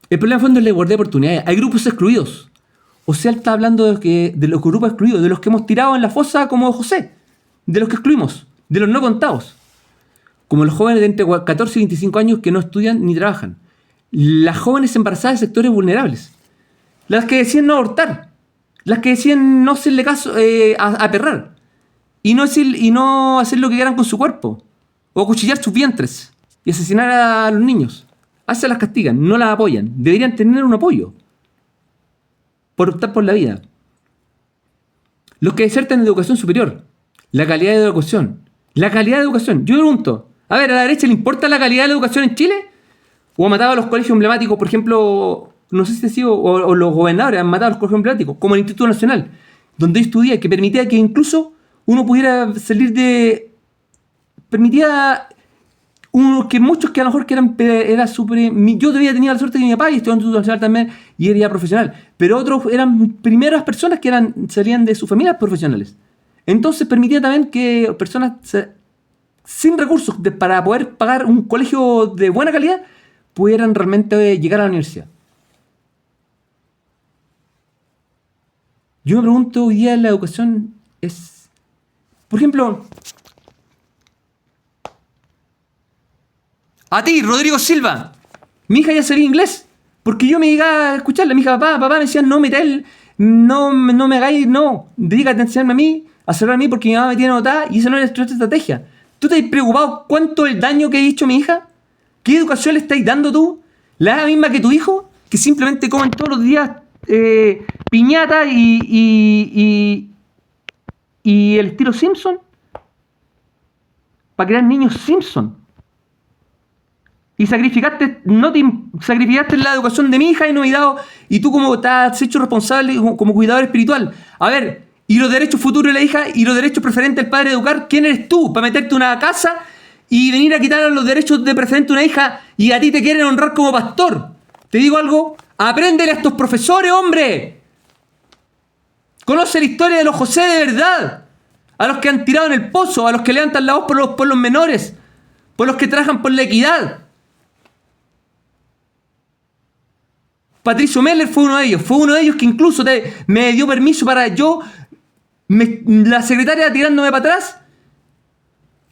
B: El problema de fondo es la igualdad de oportunidades. Hay grupos excluidos. O sea, él está hablando de los grupos excluidos, de los que hemos tirado en la fosa como José, de los que excluimos, de los no contados, como los jóvenes de entre 14 y 25 años que no estudian ni trabajan, las jóvenes embarazadas de sectores vulnerables, las que deciden no abortar, las que deciden no hacerle caso a perrar y no hacer lo que quieran con su cuerpo o acuchillar sus vientres y asesinar a los niños. A esas las castigan, no las apoyan. Deberían tener un apoyo por optar por la vida. Los que desertan en educación superior, la calidad de educación. La calidad de educación. Yo me pregunto, a ver, ¿a la derecha le importa la calidad de la educación en Chile? ¿O ha matado a los colegios emblemáticos, por ejemplo, no sé si ha sido, o los gobernadores han matado a los colegios emblemáticos, como el Instituto Nacional, donde yo estudié, que permitía que incluso uno pudiera salir de... permitía... que muchos que a lo mejor que era súper... Yo todavía tenía la suerte de que mi papá y estudió en Instituto Nacional también y era ya profesional. Pero otros eran primeras personas que salían de sus familias profesionales. Entonces permitía también que personas sin recursos para poder pagar un colegio de buena calidad pudieran realmente llegar a la universidad. Yo me pregunto, hoy día la educación es... Por ejemplo... A ti, Rodrigo Silva. Mi hija ya sabía inglés. Porque yo me llegaba a escucharla. Mi hija, papá me decía, no me hagáis, no. Dedícate a enseñarme a mí, a hacerlo a mí porque mi mamá me tiene anotada y esa no es nuestra estrategia. ¿Tú te has preocupado cuánto es el daño que ha hecho mi hija? ¿Qué educación le estáis dando tú? ¿La misma que tu hijo? Que simplemente comen todos los días piñata y el estilo Simpson. Para crear niños Simpson. Y sacrificaste la educación de mi hija y tú como te has hecho responsable como cuidador espiritual. A ver, y los derechos futuros de la hija y los derechos preferentes del padre de educar, ¿quién eres tú para meterte en una casa y venir a quitar los derechos de preferente a una hija y a ti te quieren honrar como pastor? Te digo algo, apréndele a estos profesores, hombre. Conoce la historia de los José de verdad. A los que han tirado en el pozo, a los que levantan la voz por los menores, por los que trabajan por la equidad. Patricio Meller fue uno de ellos que incluso me dio permiso para la secretaria tirándome para atrás,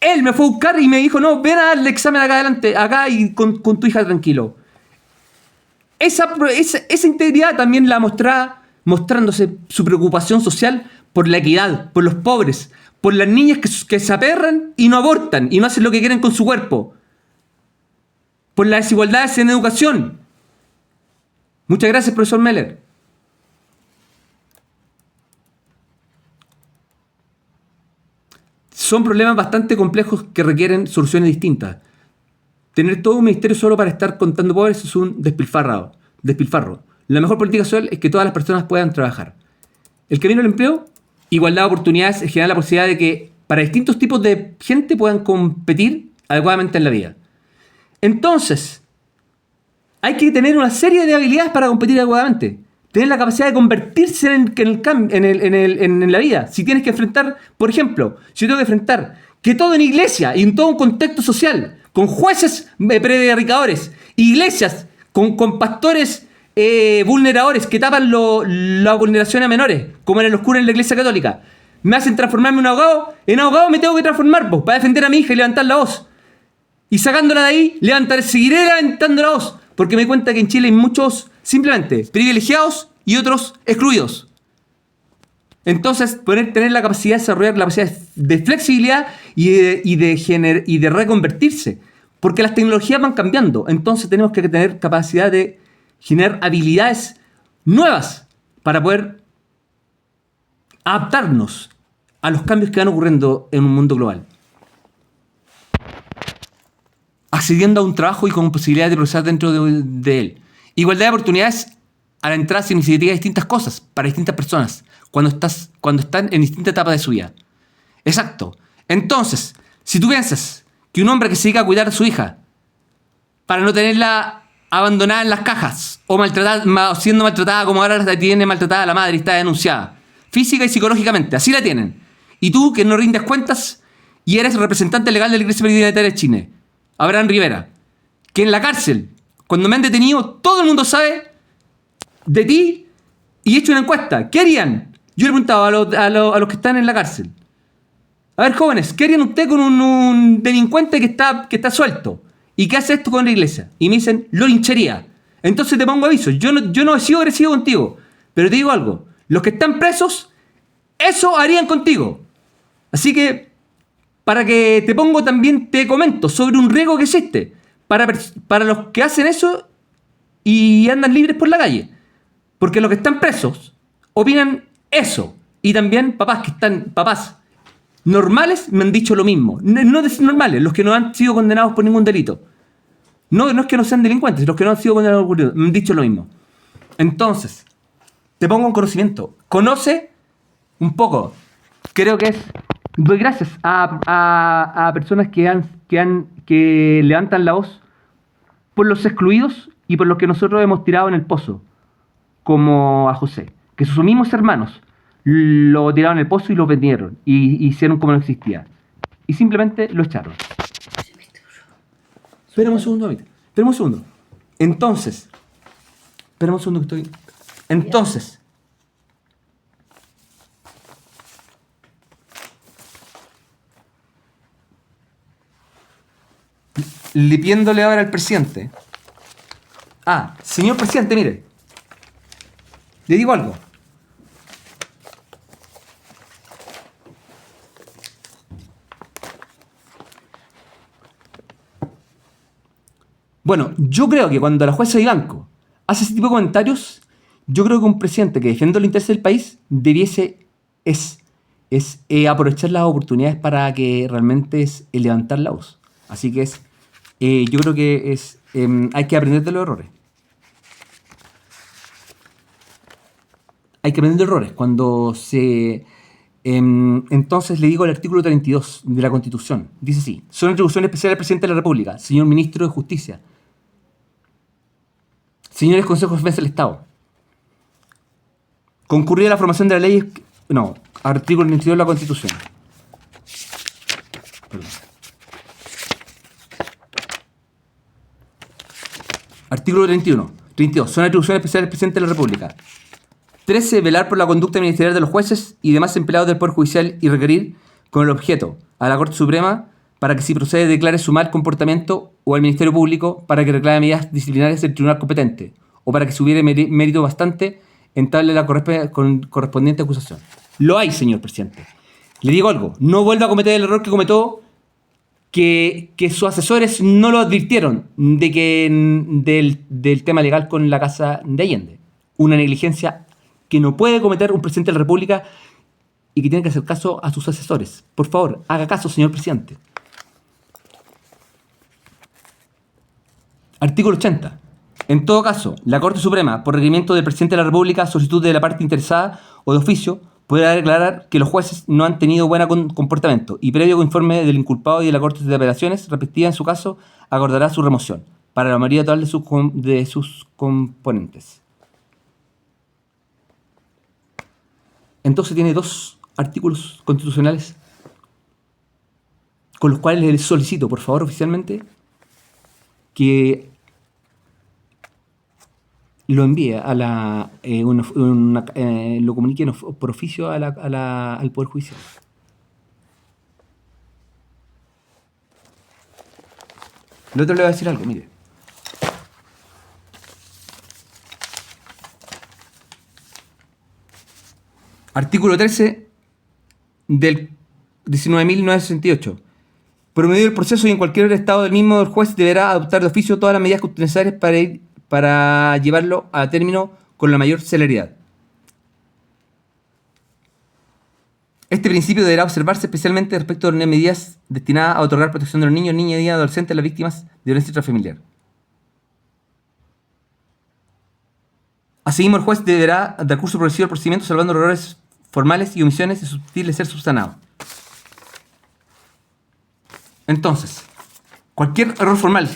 B: él me fue a buscar y me dijo, no, ven a darle examen acá adelante, acá y con tu hija tranquilo. Esa integridad también la mostraba, mostrándose su preocupación social por la equidad, por los pobres, por las niñas que se aperran y no abortan y no hacen lo que quieren con su cuerpo, por las desigualdades en educación. Muchas gracias, profesor Meller. Son problemas bastante complejos que requieren soluciones distintas. Tener todo un ministerio solo para estar contando pobres es un despilfarro. La mejor política social es que todas las personas puedan trabajar. El camino al empleo, igualdad de oportunidades, es generar la posibilidad de que para distintos tipos de gente puedan competir adecuadamente en la vida. Entonces, hay que tener una serie de habilidades para competir adecuadamente. Tener la capacidad de convertirse en la vida. Si tienes que enfrentar, por ejemplo, si yo tengo que enfrentar que todo en iglesia y en todo un contexto social, con jueces predicadores, iglesias con pastores vulneradores que tapan la vulneración a menores, como eran los curas en la iglesia católica, me hacen transformarme en abogado me tengo que transformar para defender a mi hija y levantar la voz. Y sacándola de ahí, seguiré levantando la voz, porque me di cuenta que en Chile hay muchos simplemente privilegiados y otros excluidos. Entonces, tener la capacidad de desarrollar la capacidad de flexibilidad y de reconvertirse. Porque las tecnologías van cambiando. Entonces tenemos que tener capacidad de generar habilidades nuevas para poder adaptarnos a los cambios que van ocurriendo en un mundo global. Accediendo a un trabajo y con posibilidad de progresar dentro de él. Igualdad de oportunidades a la entrada significa distintas cosas para distintas personas cuando están en distintas etapas de su vida. Exacto. Entonces, si tú piensas que un hombre que se dedica a cuidar a su hija para no tenerla abandonada en las cajas o siendo maltratada como ahora la tiene maltratada la madre y está denunciada, física y psicológicamente, así la tienen, y tú que no rindes cuentas y eres representante legal de la Iglesia Presbiteriana de Chile, Abraham Rivera, que en la cárcel, cuando me han detenido, todo el mundo sabe de ti y he hecho una encuesta. ¿Qué harían? Yo le preguntaba a los que están en la cárcel. A ver, jóvenes, ¿qué harían ustedes con un delincuente que está suelto? ¿Y qué hace esto con la iglesia? Y me dicen, lo lincharía. Entonces te pongo aviso. Yo no he sido agresivo contigo. Pero te digo algo. Los que están presos, eso harían contigo. Así que, para que te pongo también, te comento sobre un riesgo que existe. Para los que hacen eso y andan libres por la calle. Porque los que están presos opinan eso. Y también papás normales me han dicho lo mismo. No normales, los que no han sido condenados por ningún delito. No es que no sean delincuentes, los que no han sido condenados por delito me han dicho lo mismo. Entonces, te pongo en conocimiento. Conoce un poco. Creo que doy gracias a personas que levantan la voz por los excluidos y por los que nosotros hemos tirado en el pozo, como a José, que sus mismos hermanos lo tiraron en el pozo y lo vendieron y hicieron como no existía y simplemente lo echaron. Espérame un segundo. Entonces, lipiéndole ahora al presidente. Señor presidente, mire, le digo algo. Bueno, yo creo que cuando la jueza Vivanco hace ese tipo de comentarios, yo creo que un presidente que defiende los intereses del país debiese aprovechar las oportunidades para que realmente levantar la voz. Así que yo creo que hay que aprender de los errores. Hay que aprender de errores. Entonces le digo el artículo 32 de la Constitución. Dice así: son atribuciones especiales del Presidente de la República, señor Ministro de Justicia, señores Consejos de Defensa del Estado, concurrir a la formación de la ley. No, artículo 32 de la Constitución. Perdón. Artículo 32. Son atribuciones especiales del Presidente de la República. 13. Velar por la conducta ministerial de los jueces y demás empleados del Poder Judicial y requerir con el objeto a la Corte Suprema para que, si procede, declare su mal comportamiento, o al Ministerio Público para que reclame medidas disciplinarias del tribunal competente, o para que se hubiere mérito bastante entable la correspondiente acusación. Lo hay, señor presidente. Le digo algo, no vuelva a cometer el error que cometió, que sus asesores no lo advirtieron del tema legal con la casa de Allende. Una negligencia que no puede cometer un presidente de la República y que tiene que hacer caso a sus asesores. Por favor, haga caso, señor presidente. Artículo 80. En todo caso, la Corte Suprema, por requerimiento del presidente de la República, solicitud de la parte interesada o de oficio, podrá declarar que los jueces no han tenido buen comportamiento y previo informe del inculpado y de la Corte de Apelaciones respectiva en su caso, acordará su remoción para la mayoría total de sus componentes. Entonces tiene 2 artículos constitucionales con los cuales les solicito, por favor, oficialmente, que lo envíe a la lo comunique por oficio al Poder Judicial. El otro le va a decir algo, mire. Artículo 13 del 19.968. Por medio del proceso y en cualquier estado del mismo, el juez deberá adoptar de oficio todas las medidas necesarias para llevarlo a término con la mayor celeridad. Este principio deberá observarse especialmente respecto a las medidas destinadas a otorgar protección de los niños, niñas y adolescentes a las víctimas de violencia intrafamiliar. Asimismo, el juez deberá dar curso progresivo al procedimiento, salvando los errores formales y omisiones susceptibles de ser subsanados. Entonces, cualquier error formal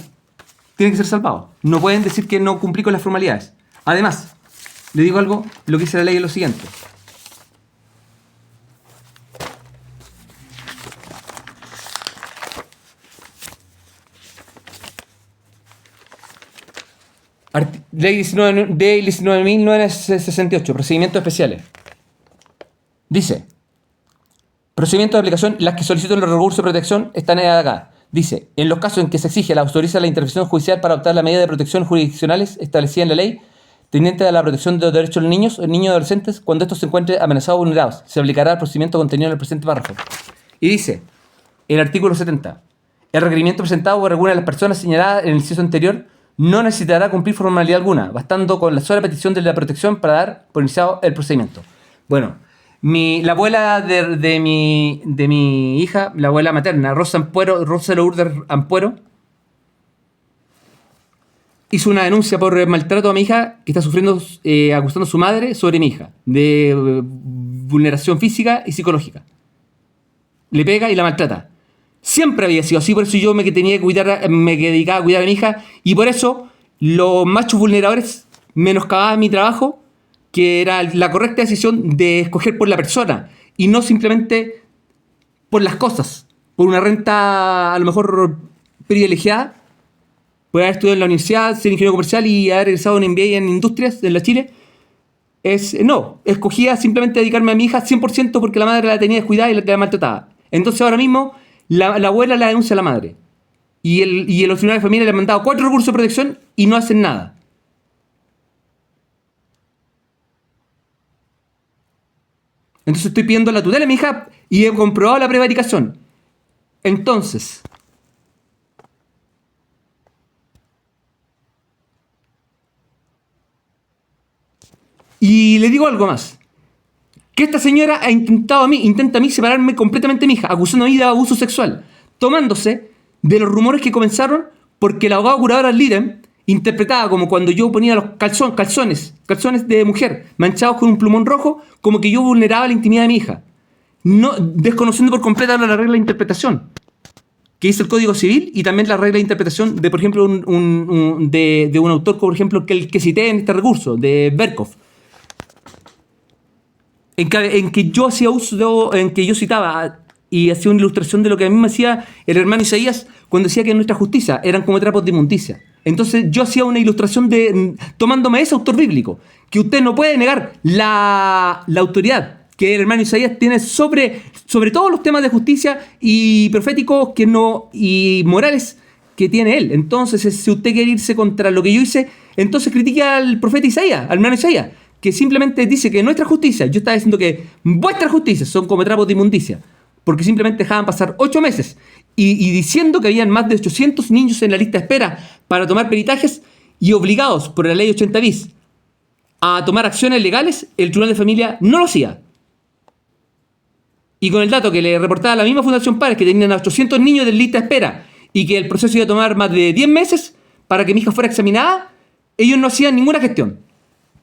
B: tiene que ser salvado. No pueden decir que no cumplí con las formalidades. Además, le digo algo, lo que dice la ley es lo siguiente. Ley 19.968, procedimientos especiales. Dice, procedimientos de aplicación, las que solicitan los recursos de protección están acá. Dice, en los casos en que se exige la autoriza la intervención judicial para adoptar las medidas de protección jurisdiccionales establecidas en la ley, tendiente a la protección de los derechos de los niños y adolescentes, cuando estos se encuentren amenazados o vulnerados, se aplicará el procedimiento contenido en el presente párrafo. Y dice, el artículo 70, el requerimiento presentado por alguna de las personas señaladas en el inciso anterior no necesitará cumplir formalidad alguna, bastando con la sola petición de la protección para dar por iniciado el procedimiento. Bueno, la abuela de mi hija, la abuela materna, Rosa Lourdes Ampuero, hizo una denuncia por maltrato a mi hija que está sufriendo, acusando a su madre sobre mi hija, de vulneración física y psicológica. Le pega y la maltrata. Siempre había sido así, por eso yo me dedicaba a cuidar a mi hija, y por eso los machos vulneradores menoscababan mi trabajo, que era la correcta decisión de escoger por la persona y no simplemente por las cosas, por una renta a lo mejor privilegiada, por haber estudiado en la universidad, ser ingeniero comercial y haber egresado un MBA en industrias de la Chile. No, escogía simplemente dedicarme a mi hija 100% porque la madre la tenía descuidada y la maltrataba. Entonces ahora mismo la abuela la denuncia a la madre y los tribunales de familia le han mandado 4 recursos de protección y no hacen nada. Entonces estoy pidiendo la tutela de mi hija y he comprobado la prevaricación. Entonces, y le digo algo más. Que esta señora intenta a mí separarme completamente de mi hija, acusando a mí de abuso sexual, tomándose de los rumores que comenzaron porque la abogada curadora Lidem interpretaba como cuando yo ponía los calzones de mujer manchados con un plumón rojo, como que yo vulneraba la intimidad de mi hija, no, desconociendo por completo la regla de interpretación que hizo el Código Civil y también la regla de interpretación de, por ejemplo, de un autor, por ejemplo, que cité en este recurso, de Berkov, en que yo hacía uso, en que yo citaba y hacía una ilustración de lo que a mí me hacía el hermano Isaías cuando decía que nuestra justicia eran como trapos de inmundicia. Entonces yo hacía una ilustración tomándome ese autor bíblico, que usted no puede negar la autoridad que el hermano Isaías tiene sobre todos los temas de justicia y proféticos y morales que tiene él. Entonces, si usted quiere irse contra lo que yo hice, entonces critique al profeta Isaías, al hermano Isaías, que simplemente dice que nuestra justicia, yo estaba diciendo que vuestras justicias son como trapos de inmundicia, porque simplemente dejaban pasar 8 meses y diciendo que habían más de 800 niños en la lista de espera para tomar peritajes y obligados por la ley 80 bis a tomar acciones legales, el Tribunal de Familia no lo hacía. Y con el dato que le reportaba la misma Fundación Pares, que tenían a 800 niños de lista de espera y que el proceso iba a tomar más de 10 meses para que mi hija fuera examinada, ellos no hacían ninguna gestión.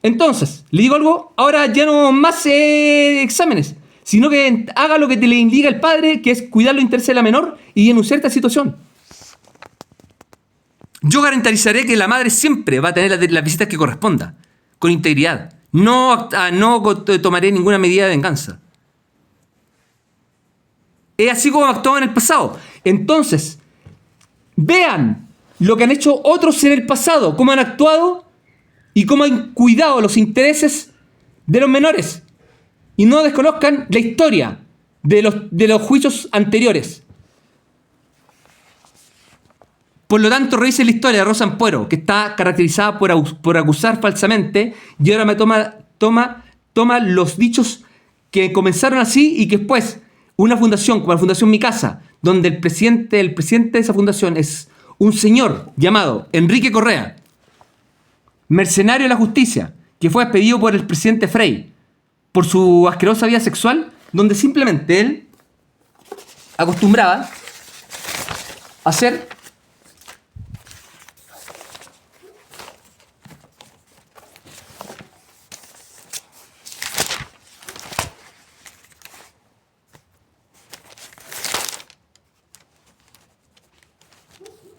B: Entonces, le digo algo, ahora ya no más exámenes, sino que haga lo que te le indica el padre, que es cuidar los intereses de la menor y denunciar esta situación. Yo garantizaré que la madre siempre va a tener las visitas que corresponda, con integridad. No tomaré ninguna medida de venganza. Es así como actuado en el pasado. Entonces, vean lo que han hecho otros en el pasado, cómo han actuado y cómo han cuidado los intereses de los menores. Y no desconozcan la historia de los juicios anteriores. Por lo tanto, revisen la historia de Rosa Ampuero, que está caracterizada por acusar falsamente, y ahora toma los dichos que comenzaron así y que después una fundación como la Fundación Mi Casa, donde el presidente de esa fundación es un señor llamado Enrique Correa, mercenario de la justicia, que fue despedido por el presidente Frei por su asquerosa vida sexual, donde simplemente él acostumbraba a hacer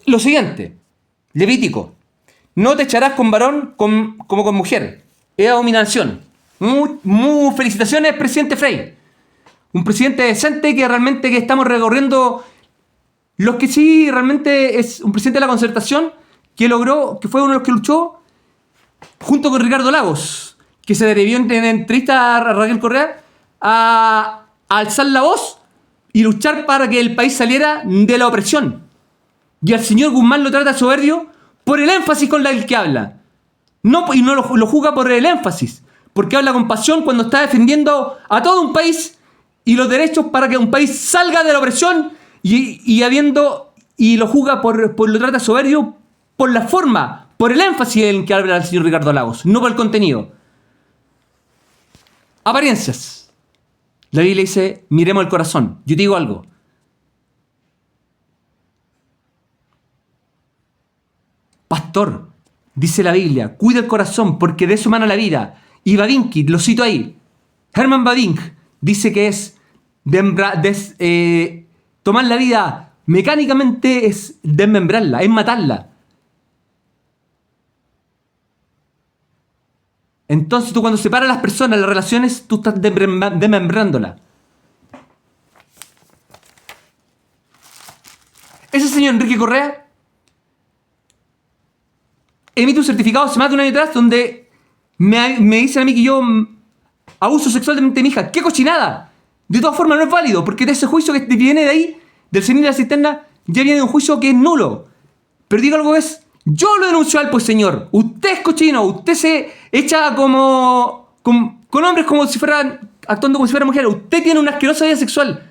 B: lo siguiente: Levítico, no te echarás con varón como con mujer, es abominación. Muy felicitaciones, presidente Frei, un presidente decente que realmente que estamos recorriendo los que sí realmente es un presidente de la Concertación que logró, que fue uno de los que luchó junto con Ricardo Lagos, que se atrevió en entrevista a Raquel Correa a alzar la voz y luchar para que el país saliera de la opresión. Y al señor Guzmán lo trata soberbio por el énfasis con el que habla. Y no lo juzga por el énfasis, porque habla con pasión cuando está defendiendo a todo un país y los derechos para que un país salga de la opresión y lo juzga lo trata soberbio por la forma, por el énfasis en que habla el señor Ricardo Lagos, no por el contenido. Apariencias. La Biblia dice, miremos el corazón. Yo te digo algo. Pastor, dice la Biblia, cuida el corazón porque de eso emana la vida. Y Babinki, lo cito ahí, Herman Babink dice que es tomar la vida mecánicamente es desmembrarla, es matarla. Entonces tú cuando separas a las personas, las relaciones, tú estás desmembrándola. Ese señor Enrique Correa emite un certificado hace más de un año atrás donde me dicen a mí que yo abuso sexualmente de mi hija. ¡Qué cochinada! De todas formas no es válido, porque de ese juicio que viene de ahí, del CENI de la cisterna, ya viene de un juicio que es nulo. Pero digo algo es, yo lo denuncio al pues señor. Usted es cochino, usted se echa con hombres como si fueran, actuando como si fueran mujeres. Usted tiene una asquerosa vida sexual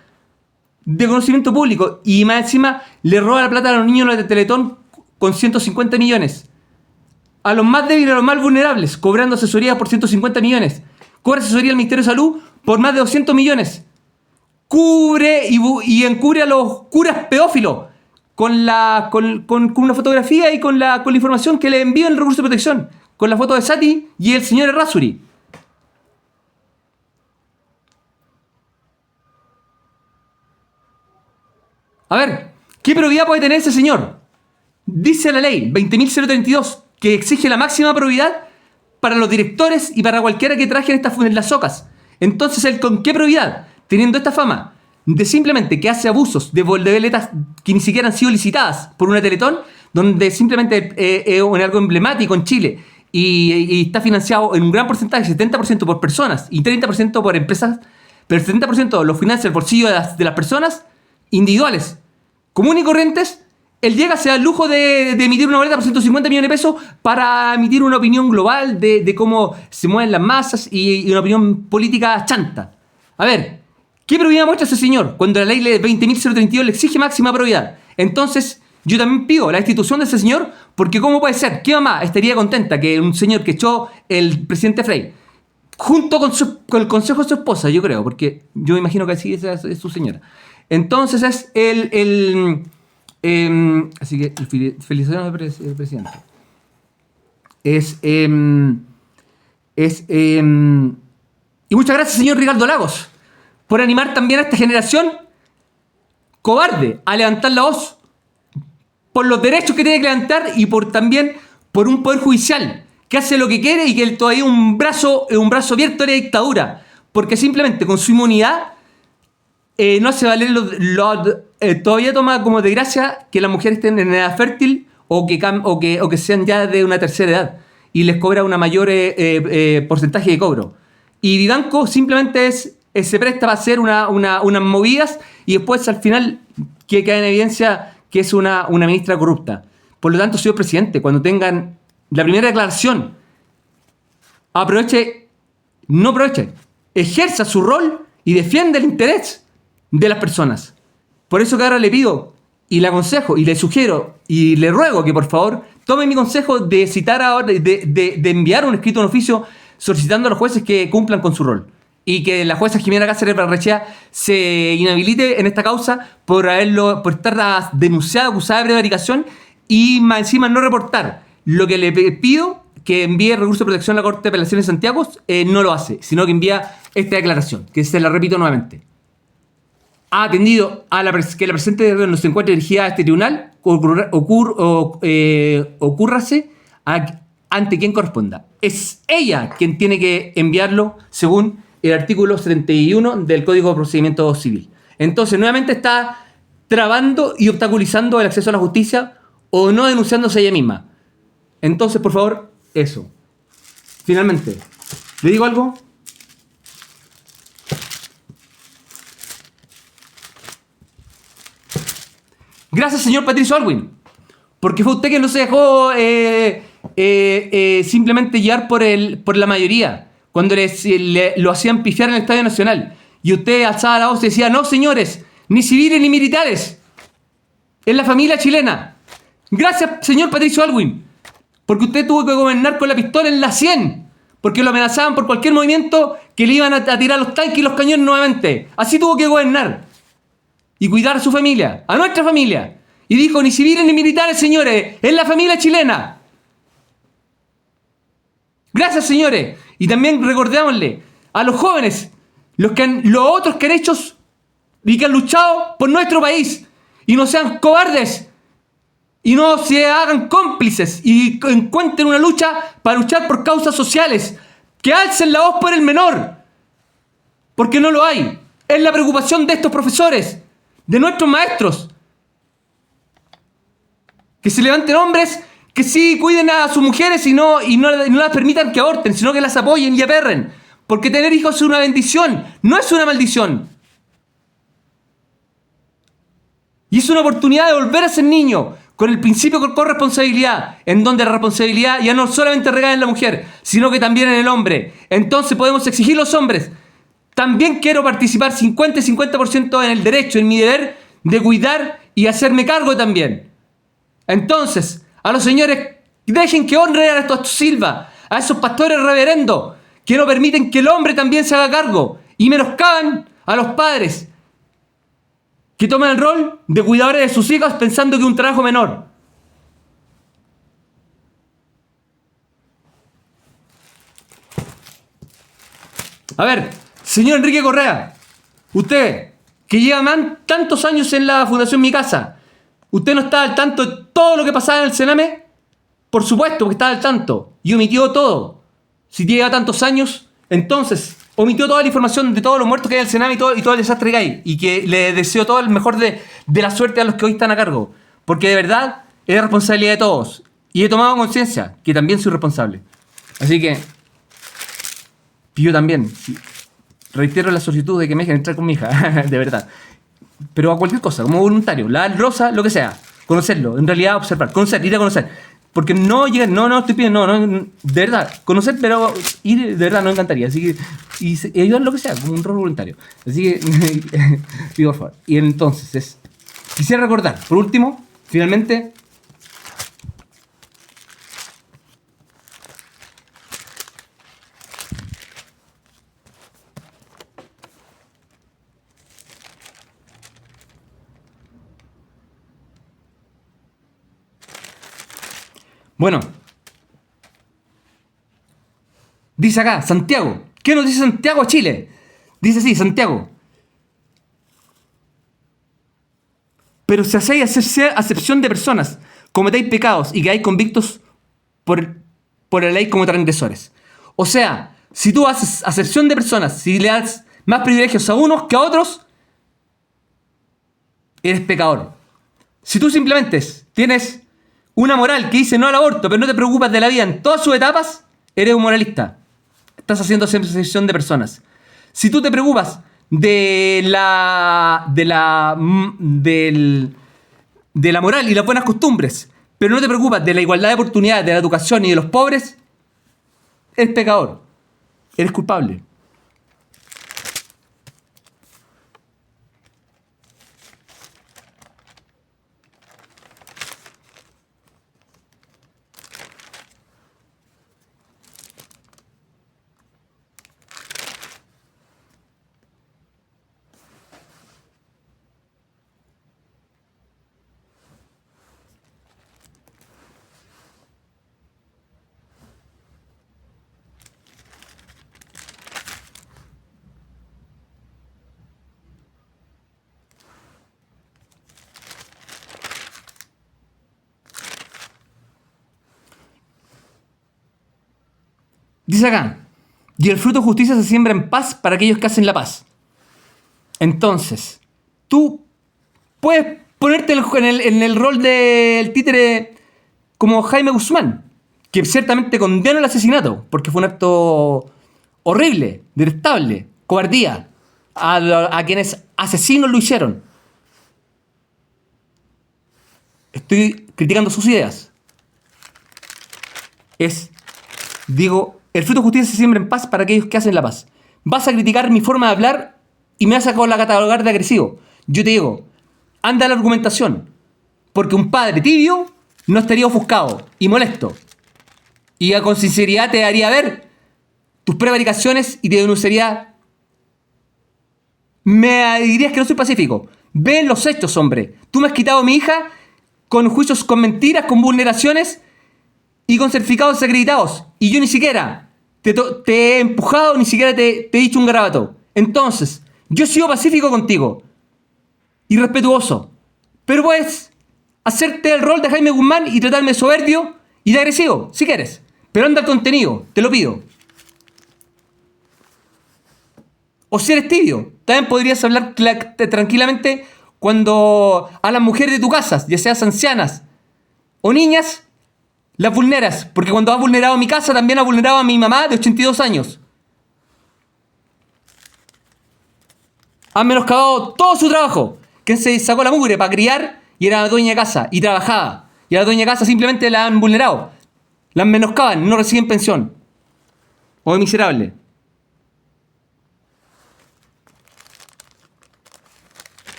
B: de conocimiento público y más encima le roba la plata a los niños de Teletón con 150 millones. A los más débiles, a los más vulnerables, cobrando asesoría por 150 millones. Cobra asesoría al Ministerio de Salud por más de 200 millones. Cubre y encubre a los curas pedófilos con una fotografía y con la información que le envía el recurso de protección, con la foto de Sati y el señor Errázuri. A ver, ¿qué probidad puede tener ese señor? Dice la ley 20.032 que exige la máxima probidad para los directores y para cualquiera que traje en las socas. Entonces, ¿él con qué probidad? Teniendo esta fama de simplemente que hace abusos de veletas que ni siquiera han sido licitadas por una Teletón, donde simplemente es algo emblemático en Chile y está financiado en un gran porcentaje, 70% por personas y 30% por empresas, pero el 70% lo financia el bolsillo de las personas individuales, comunes y corrientes, él llega, se da el lujo de emitir una boleta por 150 millones de pesos para emitir una opinión global de cómo se mueven las masas y una opinión política chanta. A ver, ¿qué probidad muestra ese señor cuando la ley 20.032 le exige máxima probidad? Entonces, yo también pido la destitución de ese señor, porque ¿cómo puede ser? ¿Qué mamá estaría contenta que un señor que echó el presidente Frey, junto con el consejo de su esposa, yo creo, porque yo imagino que así es su señora? Entonces es así que felicitaciones al presidente. Y muchas gracias, señor Ricardo Lagos, por animar también a esta generación cobarde a levantar la voz por los derechos que tiene que levantar y también por un poder judicial que hace lo que quiere y que todavía un brazo abierto de la dictadura, porque simplemente con su inmunidad no hace valer todavía toma como desgracia que las mujeres estén en edad fértil o que sean ya de una tercera edad y les cobra una mayor porcentaje de cobro. Y Vivanco simplemente se presta para hacer unas movidas y después al final que queda en evidencia que es una ministra corrupta. Por lo tanto, señor presidente, cuando tengan la primera declaración, no aproveche, ejerza su rol y defienda el interés de las personas. Por eso que ahora le pido y le aconsejo y le sugiero y le ruego que por favor tome mi consejo de citar ahora, de enviar un escrito en oficio solicitando a los jueces que cumplan con su rol y que la jueza Jimena Cáceres Barrechea se inhabilite en esta causa por estar denunciada, acusada de prevaricación y más encima no reportar. Lo que le pido que envíe recurso de protección a la Corte de Apelaciones de Santiago no lo hace, sino que envía esta declaración, que se la repito nuevamente. Ha atendido que la presente no se encuentre dirigida a este tribunal, ocúrrase ante quien corresponda. Es ella quien tiene que enviarlo según el artículo 71 del Código de Procedimiento Civil. Entonces, nuevamente está trabando y obstaculizando el acceso a la justicia o no denunciándose ella misma. Entonces, por favor, eso. Finalmente, ¿le digo algo? Gracias, señor Patricio Aylwin, porque fue usted quien no se dejó simplemente llevar por la mayoría, cuando lo hacían pifiar en el Estadio Nacional. Y usted alzaba la voz y decía, no, señores, ni civiles ni militares, es la familia chilena. Gracias, señor Patricio Aylwin, porque usted tuvo que gobernar con la pistola en la 100, porque lo amenazaban por cualquier movimiento que le iban a tirar los tanques y los cañones nuevamente. Así tuvo que gobernar y cuidar a su familia, a nuestra familia. Y dijo, ni civiles ni militares, señores, es la familia chilena. Gracias, señores. Y también recordémosle a los jóvenes, los otros que han hecho y que han luchado por nuestro país, y no sean cobardes, y no se hagan cómplices, y encuentren una lucha para luchar por causas sociales, que alcen la voz por el menor, porque no lo hay. Es la preocupación de estos profesores, de nuestros maestros. Que se levanten hombres que sí cuiden a sus mujeres y no las permitan que aborten, sino que las apoyen y aperren. Porque tener hijos es una bendición, no es una maldición. Y es una oportunidad de volver a ser niño, con el principio de corresponsabilidad, en donde la responsabilidad ya no solamente recae en la mujer, sino que también en el hombre. Entonces podemos exigir los hombres. También quiero participar 50 y 50% en el derecho, en mi deber de cuidar y hacerme cargo también. Entonces, a los señores, dejen que honren a estos Silva, a esos pastores reverendos, que no permiten que el hombre también se haga cargo y menoscaban a los padres que toman el rol de cuidadores de sus hijas pensando que es un trabajo menor. A ver, señor Enrique Correa, usted que lleva tantos años en la Fundación Mi Casa, ¿usted no está al tanto de todo lo que pasaba en el Sename? Por supuesto que está al tanto y omitió todo. Si lleva tantos años, entonces omitió toda la información de todos los muertos que hay en el Sename y todo el desastre que hay. Y que le deseo todo el mejor de la suerte a los que hoy están a cargo. Porque de verdad es responsabilidad de todos. Y he tomado conciencia que también soy responsable. Así que yo también reitero la solicitud de que me dejen entrar con mi hija. De verdad. Pero a cualquier cosa, como voluntario, la rosa, lo que sea. Conocerlo, en realidad observar, conocer, ir a conocer. Porque no llegar, no, estoy pidiendo, de verdad, conocer, pero ir, de verdad, no me encantaría. Así que, y ayudar en lo que sea, como un rol voluntario. Así que, pido por favor. Y entonces, quisiera recordar, por último, finalmente, bueno, dice acá, Santiago. ¿Qué nos dice Santiago, Chile? Dice así, Santiago. Pero si hacéis acepción de personas, cometéis pecados y quedáis convictos por la ley como transgresores. O sea, si tú haces acepción de personas, si le das más privilegios a unos que a otros, eres pecador. Si tú simplemente tienes una moral que dice no al aborto, pero no te preocupas de la vida en todas sus etapas, eres un moralista. Estás haciendo acepción de personas. Si tú te preocupas de la moral y las buenas costumbres, pero no te preocupas de la igualdad de oportunidades, de la educación y de los pobres, eres pecador. Eres culpable. Dice acá, y el fruto de justicia se siembra en paz para aquellos que hacen la paz. Entonces, tú puedes ponerte en el rol del títere como Jaime Guzmán, que ciertamente condena el asesinato, porque fue un acto horrible, detestable, cobardía, a quienes asesinos lo hicieron. Estoy criticando sus ideas. Digo, el fruto de justicia se siembra en paz para aquellos que hacen la paz. Vas a criticar mi forma de hablar y me vas a catalogar de agresivo. Yo te digo, anda a la argumentación. Porque un padre tibio no estaría ofuscado y molesto. Y con sinceridad te haría ver tus prevaricaciones y te denunciaría. Me dirías que no soy pacífico. Ven los hechos, hombre. Tú me has quitado a mi hija con juicios, con mentiras, con vulneraciones y con certificados desacreditados. Y yo ni siquiera te he empujado, ni siquiera te he dicho un garabato. Entonces, yo he sido pacífico contigo y respetuoso. Pero puedes hacerte el rol de Jaime Guzmán y tratarme de soberbio y de agresivo, si quieres. Pero anda al contenido, te lo pido. O si eres tibio, también podrías hablar tranquilamente cuando a las mujeres de tu casa, ya seas ancianas o niñas, las vulneras. Porque cuando has vulnerado a mi casa, también has vulnerado a mi mamá de 82 años. Has menoscabado todo su trabajo. Que se sacó la mugre para criar y era la dueña de casa y trabajaba. Y a la dueña de casa simplemente la han vulnerado. La han menoscaban, no reciben pensión. O es miserable.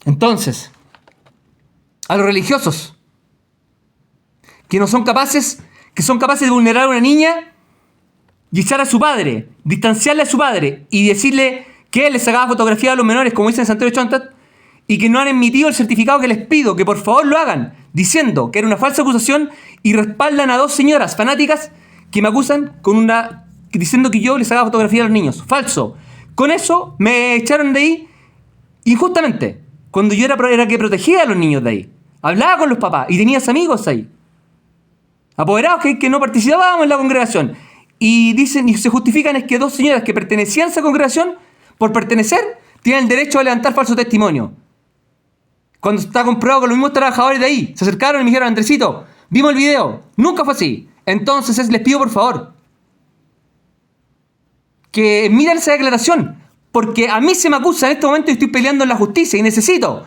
B: Entonces, a los religiosos que son capaces de vulnerar a una niña y echar a su padre, distanciarle a su padre y decirle que él les sacaba fotografía a los menores, como dice en Santiago Chontat, y que no han emitido el certificado que les pido, que por favor lo hagan, diciendo que era una falsa acusación y respaldan a dos señoras fanáticas que me acusan diciendo que yo les sacaba fotografía a los niños. Falso. Con eso me echaron de ahí injustamente. Cuando yo era que protegía a los niños de ahí. Hablaba con los papás y tenías amigos ahí. Apoderados que no participábamos en la congregación. Y dicen y se justifican es que dos señoras que pertenecían a esa congregación, por pertenecer, tienen el derecho a levantar falso testimonio. Cuando está comprobado que los mismos trabajadores de ahí se acercaron y me dijeron, Andresito, vimos el video. Nunca fue así. Entonces les pido por favor que miren esa declaración. Porque a mí se me acusa en este momento y estoy peleando en la justicia y necesito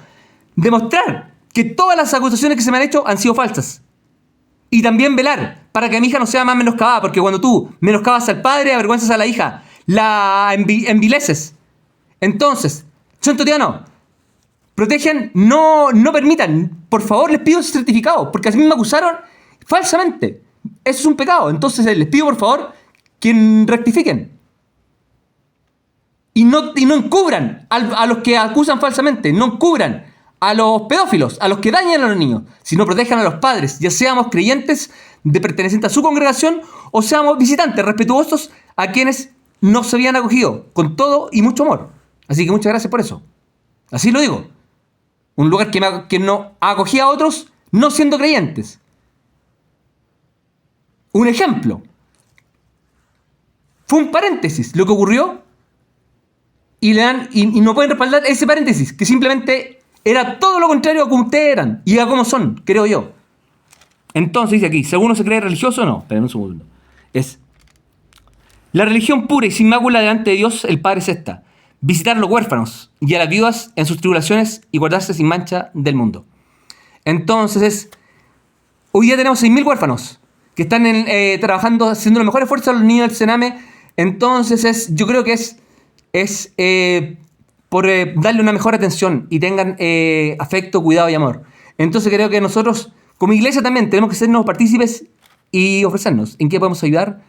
B: demostrar que todas las acusaciones que se me han hecho han sido falsas. Y también velar para que mi hija no sea más menoscabada, porque cuando tú menoscabas al padre, avergüenzas a la hija, la envileces. Entonces, santotiano, protejan, no permitan, por favor les pido ese certificado, porque así me acusaron falsamente. Eso es un pecado. Entonces les pido por favor que rectifiquen. Y no encubran a los que acusan falsamente, no encubran a los pedófilos, a los que dañan a los niños, sino protejan a los padres, ya seamos creyentes pertenecientes a su congregación o seamos visitantes respetuosos a quienes no se habían acogido, con todo y mucho amor. Así que muchas gracias por eso. Así lo digo. Un lugar que no acogía a otros no siendo creyentes. Un ejemplo. Fue un paréntesis lo que ocurrió y no pueden respaldar ese paréntesis, que simplemente era todo lo contrario a como ustedes eran y a como son, creo yo. Entonces dice aquí, si alguno se cree religioso o no. Esperen un segundo. La religión pura y sin mácula delante de Dios, el Padre es esta: visitar a los huérfanos y a las viudas en sus tribulaciones y guardarse sin mancha del mundo. Entonces hoy día tenemos 6.000 huérfanos que están trabajando, haciendo los mejores esfuerzos a los niños del Sename. Entonces yo creo que es por darle una mejor atención y tengan afecto, cuidado y amor. Entonces creo que nosotros como iglesia también tenemos que sernos partícipes y ofrecernos. ¿En qué podemos ayudar?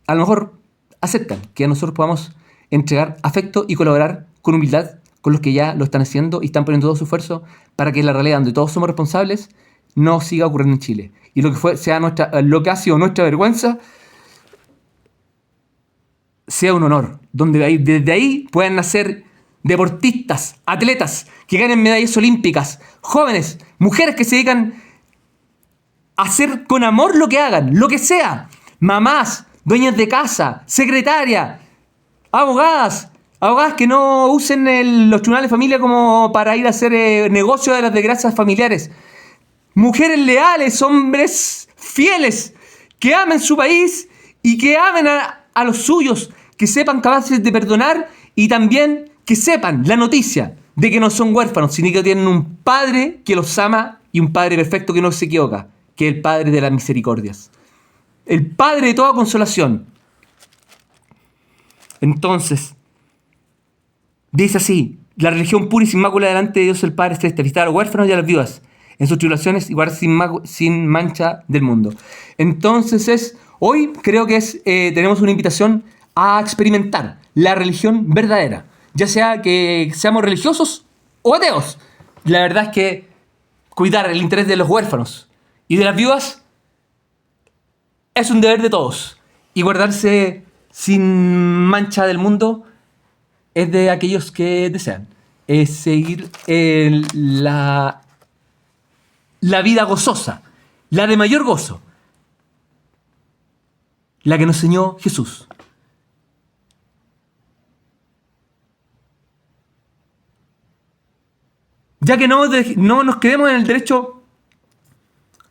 B: A lo mejor aceptan que nosotros podamos entregar afecto y colaborar con humildad con los que ya lo están haciendo y están poniendo todo su esfuerzo para que la realidad donde todos somos responsables no siga ocurriendo en Chile. Y lo que ha sido nuestra vergüenza sea un honor, donde desde ahí puedan nacer deportistas, atletas que ganen medallas olímpicas, jóvenes, mujeres que se dedican a hacer con amor lo que hagan, lo que sea, mamás, dueñas de casa, secretaria, abogadas que no usen los tribunales de familia como para ir a hacer negocio de las desgracias familiares, mujeres leales, hombres fieles, que amen su país y que amen a los suyos, que sepan capaces de perdonar y también que sepan la noticia de que no son huérfanos, sino que tienen un Padre que los ama y un Padre perfecto que no se equivoca, que es el Padre de las misericordias, el Padre de toda consolación. Entonces, dice así: la religión pura y sin mácula delante de Dios el Padre es visitar a los huérfanos y a las viudas en sus tribulaciones y guardarse sin mancha del mundo. Entonces hoy creo que tenemos una invitación a experimentar la religión verdadera, ya sea que seamos religiosos o ateos. La verdad es que cuidar el interés de los huérfanos y de las viudas es un deber de todos, y guardarse sin mancha del mundo es de aquellos que desean seguir la vida gozosa, la de mayor gozo, la que nos enseñó Jesús. Ya que no nos quedemos en el derecho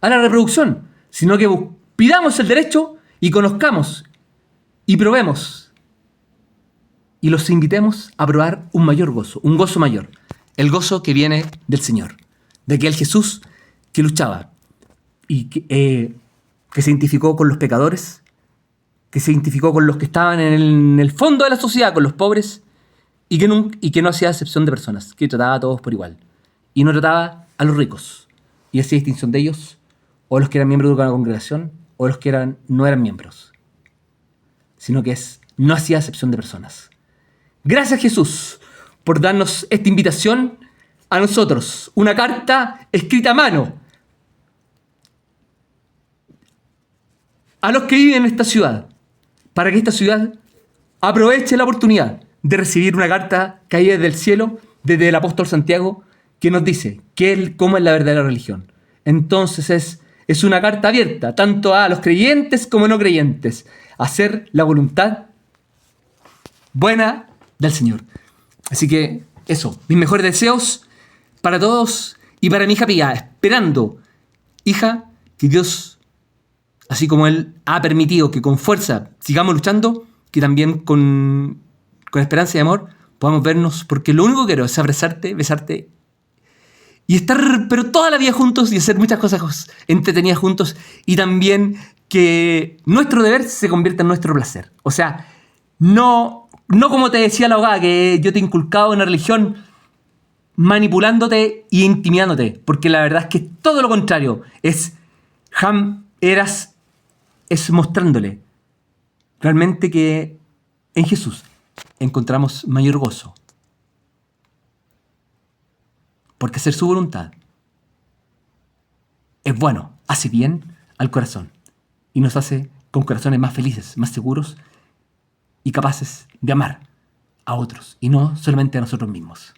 B: a la reproducción, sino que pidamos el derecho y conozcamos y probemos y los invitemos a probar un mayor gozo, un gozo mayor, el gozo que viene del Señor, de aquel Jesús que luchaba y que se identificó con los pecadores, que se identificó con los que estaban en el fondo de la sociedad, con los pobres, y que no hacía excepción de personas, que trataba a todos por igual. Y no trataba a los ricos, y hacía distinción de ellos, o los que eran miembros de una congregación, o los que no eran miembros, sino que no hacía excepción de personas. Gracias, Jesús, por darnos esta invitación a nosotros, una carta escrita a mano, a los que viven en esta ciudad, para que esta ciudad aproveche la oportunidad de recibir una carta caída del cielo desde el apóstol Santiago que nos dice cómo es la verdadera religión. Entonces es una carta abierta tanto a los creyentes como no creyentes, a hacer la voluntad buena del Señor. Así que eso, mis mejores deseos para todos y para mi hija Pía, esperando, hija, que Dios, así como Él ha permitido que con fuerza sigamos luchando, que también con esperanza y amor podamos vernos, porque lo único que quiero es abrazarte, besarte y estar pero toda la vida juntos y hacer muchas cosas entretenidas juntos, y también que nuestro deber se convierta en nuestro placer. O sea, no como te decía la abogada, que yo te he inculcado una religión manipulándote y intimidándote, porque la verdad es que todo lo contrario, es mostrándole realmente que en Jesús encontramos mayor gozo. Porque hacer su voluntad es bueno, hace bien al corazón y nos hace con corazones más felices, más seguros y capaces de amar a otros y no solamente a nosotros mismos.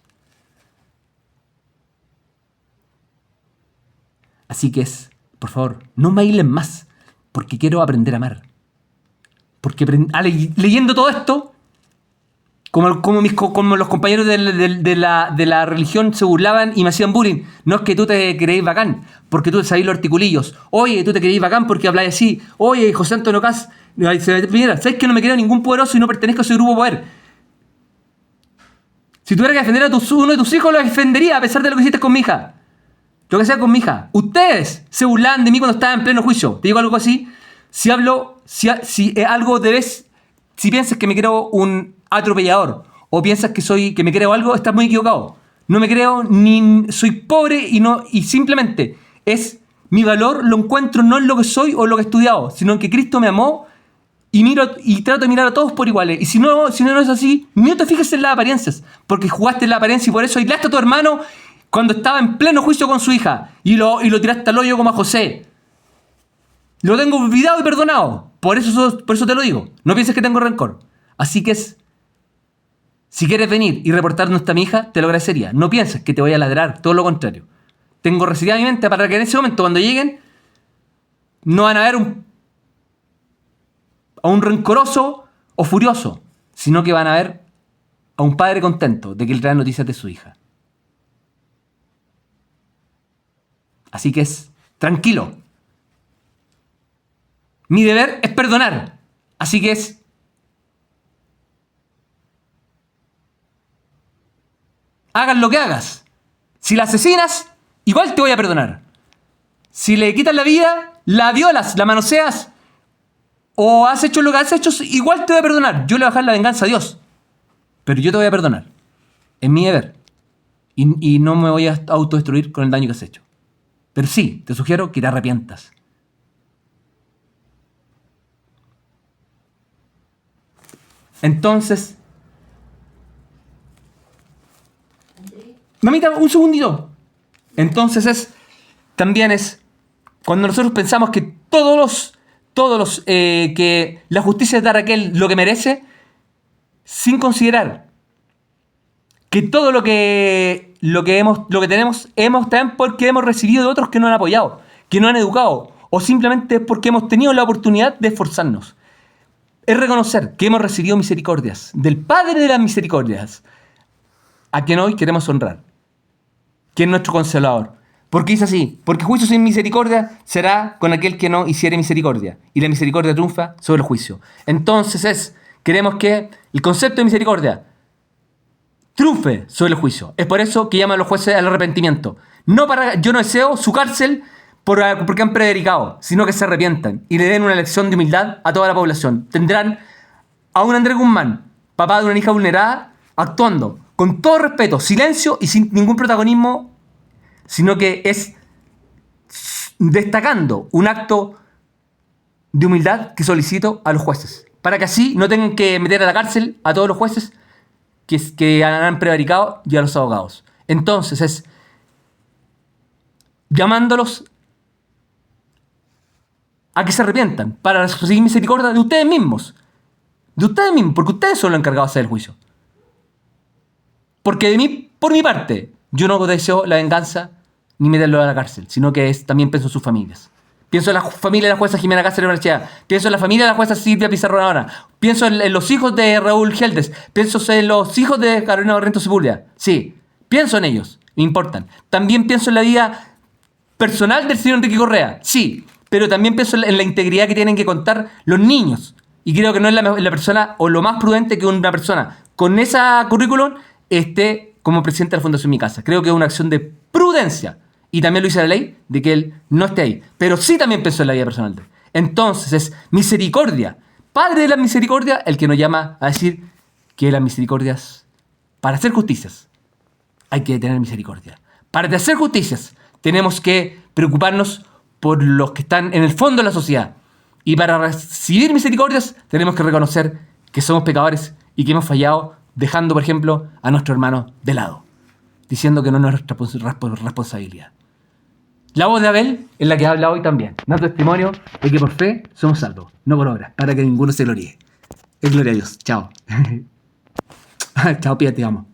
B: Así que por favor, no me aíslen más, porque quiero aprender a amar. Porque leyendo todo esto, como los compañeros de la religión se burlaban y me hacían bullying. No es que tú te creéis bacán, porque tú te sabéis los articulillos. Oye, tú te creéis bacán porque habláis así. Oye, José Antonio Cas, ¿sabes que no me creo ningún poderoso y no pertenezco a ese grupo de poder? Si tuviera que defender a uno de tus hijos, lo defendería a pesar de lo que hiciste con mi hija. Lo que sea con mi hija. Ustedes se burlaban de mí cuando estaba en pleno juicio. Te digo algo así. Si algo debes, si piensas que me creo un atropellador o piensas que me creo algo, estás muy equivocado. No me creo ni soy pobre y simplemente es mi valor, lo encuentro no en lo que soy o lo que he estudiado, sino en que Cristo me amó y trato de mirar a todos por iguales. Y si no es así, no te fijes en las apariencias, porque jugaste en la apariencia y por eso aislaste a tu hermano cuando estaba en pleno juicio con su hija y lo tiraste al hoyo como a José. Lo tengo olvidado y perdonado. Por eso te lo digo. No pienses que tengo rencor. Así que si quieres venir y reportarnos a mi hija, te lo agradecería. No pienses que te voy a ladrar, todo lo contrario. Tengo residida mi mente para que en ese momento, cuando lleguen, no van a ver a un rencoroso o furioso, sino que van a ver a un padre contento de que le trae noticias de su hija. Así que tranquilo. Mi deber es perdonar. Así que hagas lo que hagas. Si la asesinas, igual te voy a perdonar. Si le quitas la vida, la violas, la manoseas, o has hecho lo que has hecho, igual te voy a perdonar. Yo le voy a dejar la venganza a Dios. Pero yo te voy a perdonar. Es mi deber. Y no me voy a autodestruir con el daño que has hecho. Pero sí, te sugiero que te arrepientas. Entonces, mamita, un segundito. Entonces también cuando nosotros pensamos que que la justicia es dar a aquel lo que merece, sin considerar que todo lo que tenemos también porque hemos recibido de otros que nos han apoyado, que nos han educado, o simplemente porque hemos tenido la oportunidad de esforzarnos. Es reconocer que hemos recibido misericordias del Padre de las misericordias, a quien hoy queremos honrar, que es nuestro Consolador. Porque dice así: porque juicio sin misericordia será con aquel que no hiciere misericordia, y la misericordia triunfa sobre el juicio. Entonces queremos que el concepto de misericordia triunfe sobre el juicio. Es por eso que llaman a los jueces al arrepentimiento. Yo no deseo su cárcel porque han predicado, sino que se arrepientan y le den una lección de humildad a toda la población. Tendrán a un Andrés Guzmán, papá de una hija vulnerada, actuando con todo respeto, silencio y sin ningún protagonismo, sino que es destacando un acto de humildad que solicito a los jueces, para que así no tengan que meter a la cárcel a todos los jueces que han prevaricado y a los abogados. Entonces llamándolos
A: a que se arrepientan, para recibir misericordia de ustedes mismos. De ustedes mismos, porque ustedes son los encargados de hacer el juicio. Porque por mi parte, yo no deseo la venganza ni meterlo a la cárcel, sino que también pienso en sus familias. Pienso en la familia de la jueza Jimena Cáceres Barnechea. Pienso en la familia de la jueza Silvia Pizarro Navarra. Pienso en los hijos de Raúl Geldes. Pienso en los hijos de Carolina Barrientos Sepúlveda. Sí, pienso en ellos, me importan. También pienso en la vida personal del señor Enrique Correa. Sí, pero también pienso en la integridad que tienen que contar los niños. Y creo que no es la persona o lo más prudente que una persona con esa currículum esté como presidente de la Fundación Mi Casa. Creo que es una acción de prudencia. Y también lo dice la ley de que él no esté ahí. Pero sí también pensó en la vida personal de él. Entonces es misericordia. Padre de la misericordia, el que nos llama a decir que las misericordias, para hacer justicias, hay que tener misericordia. Para hacer justicias, tenemos que preocuparnos por los que están en el fondo de la sociedad. Y para recibir misericordias, tenemos que reconocer que somos pecadores y que hemos fallado, dejando, por ejemplo, a nuestro hermano de lado, diciendo que no es nuestra responsabilidad. La voz de Abel es la que habla hoy también. Da testimonio de que por fe somos salvos, no por obras, para que ninguno se gloríe. Es gloria a Dios. Chao. Chao, Pía, te amo.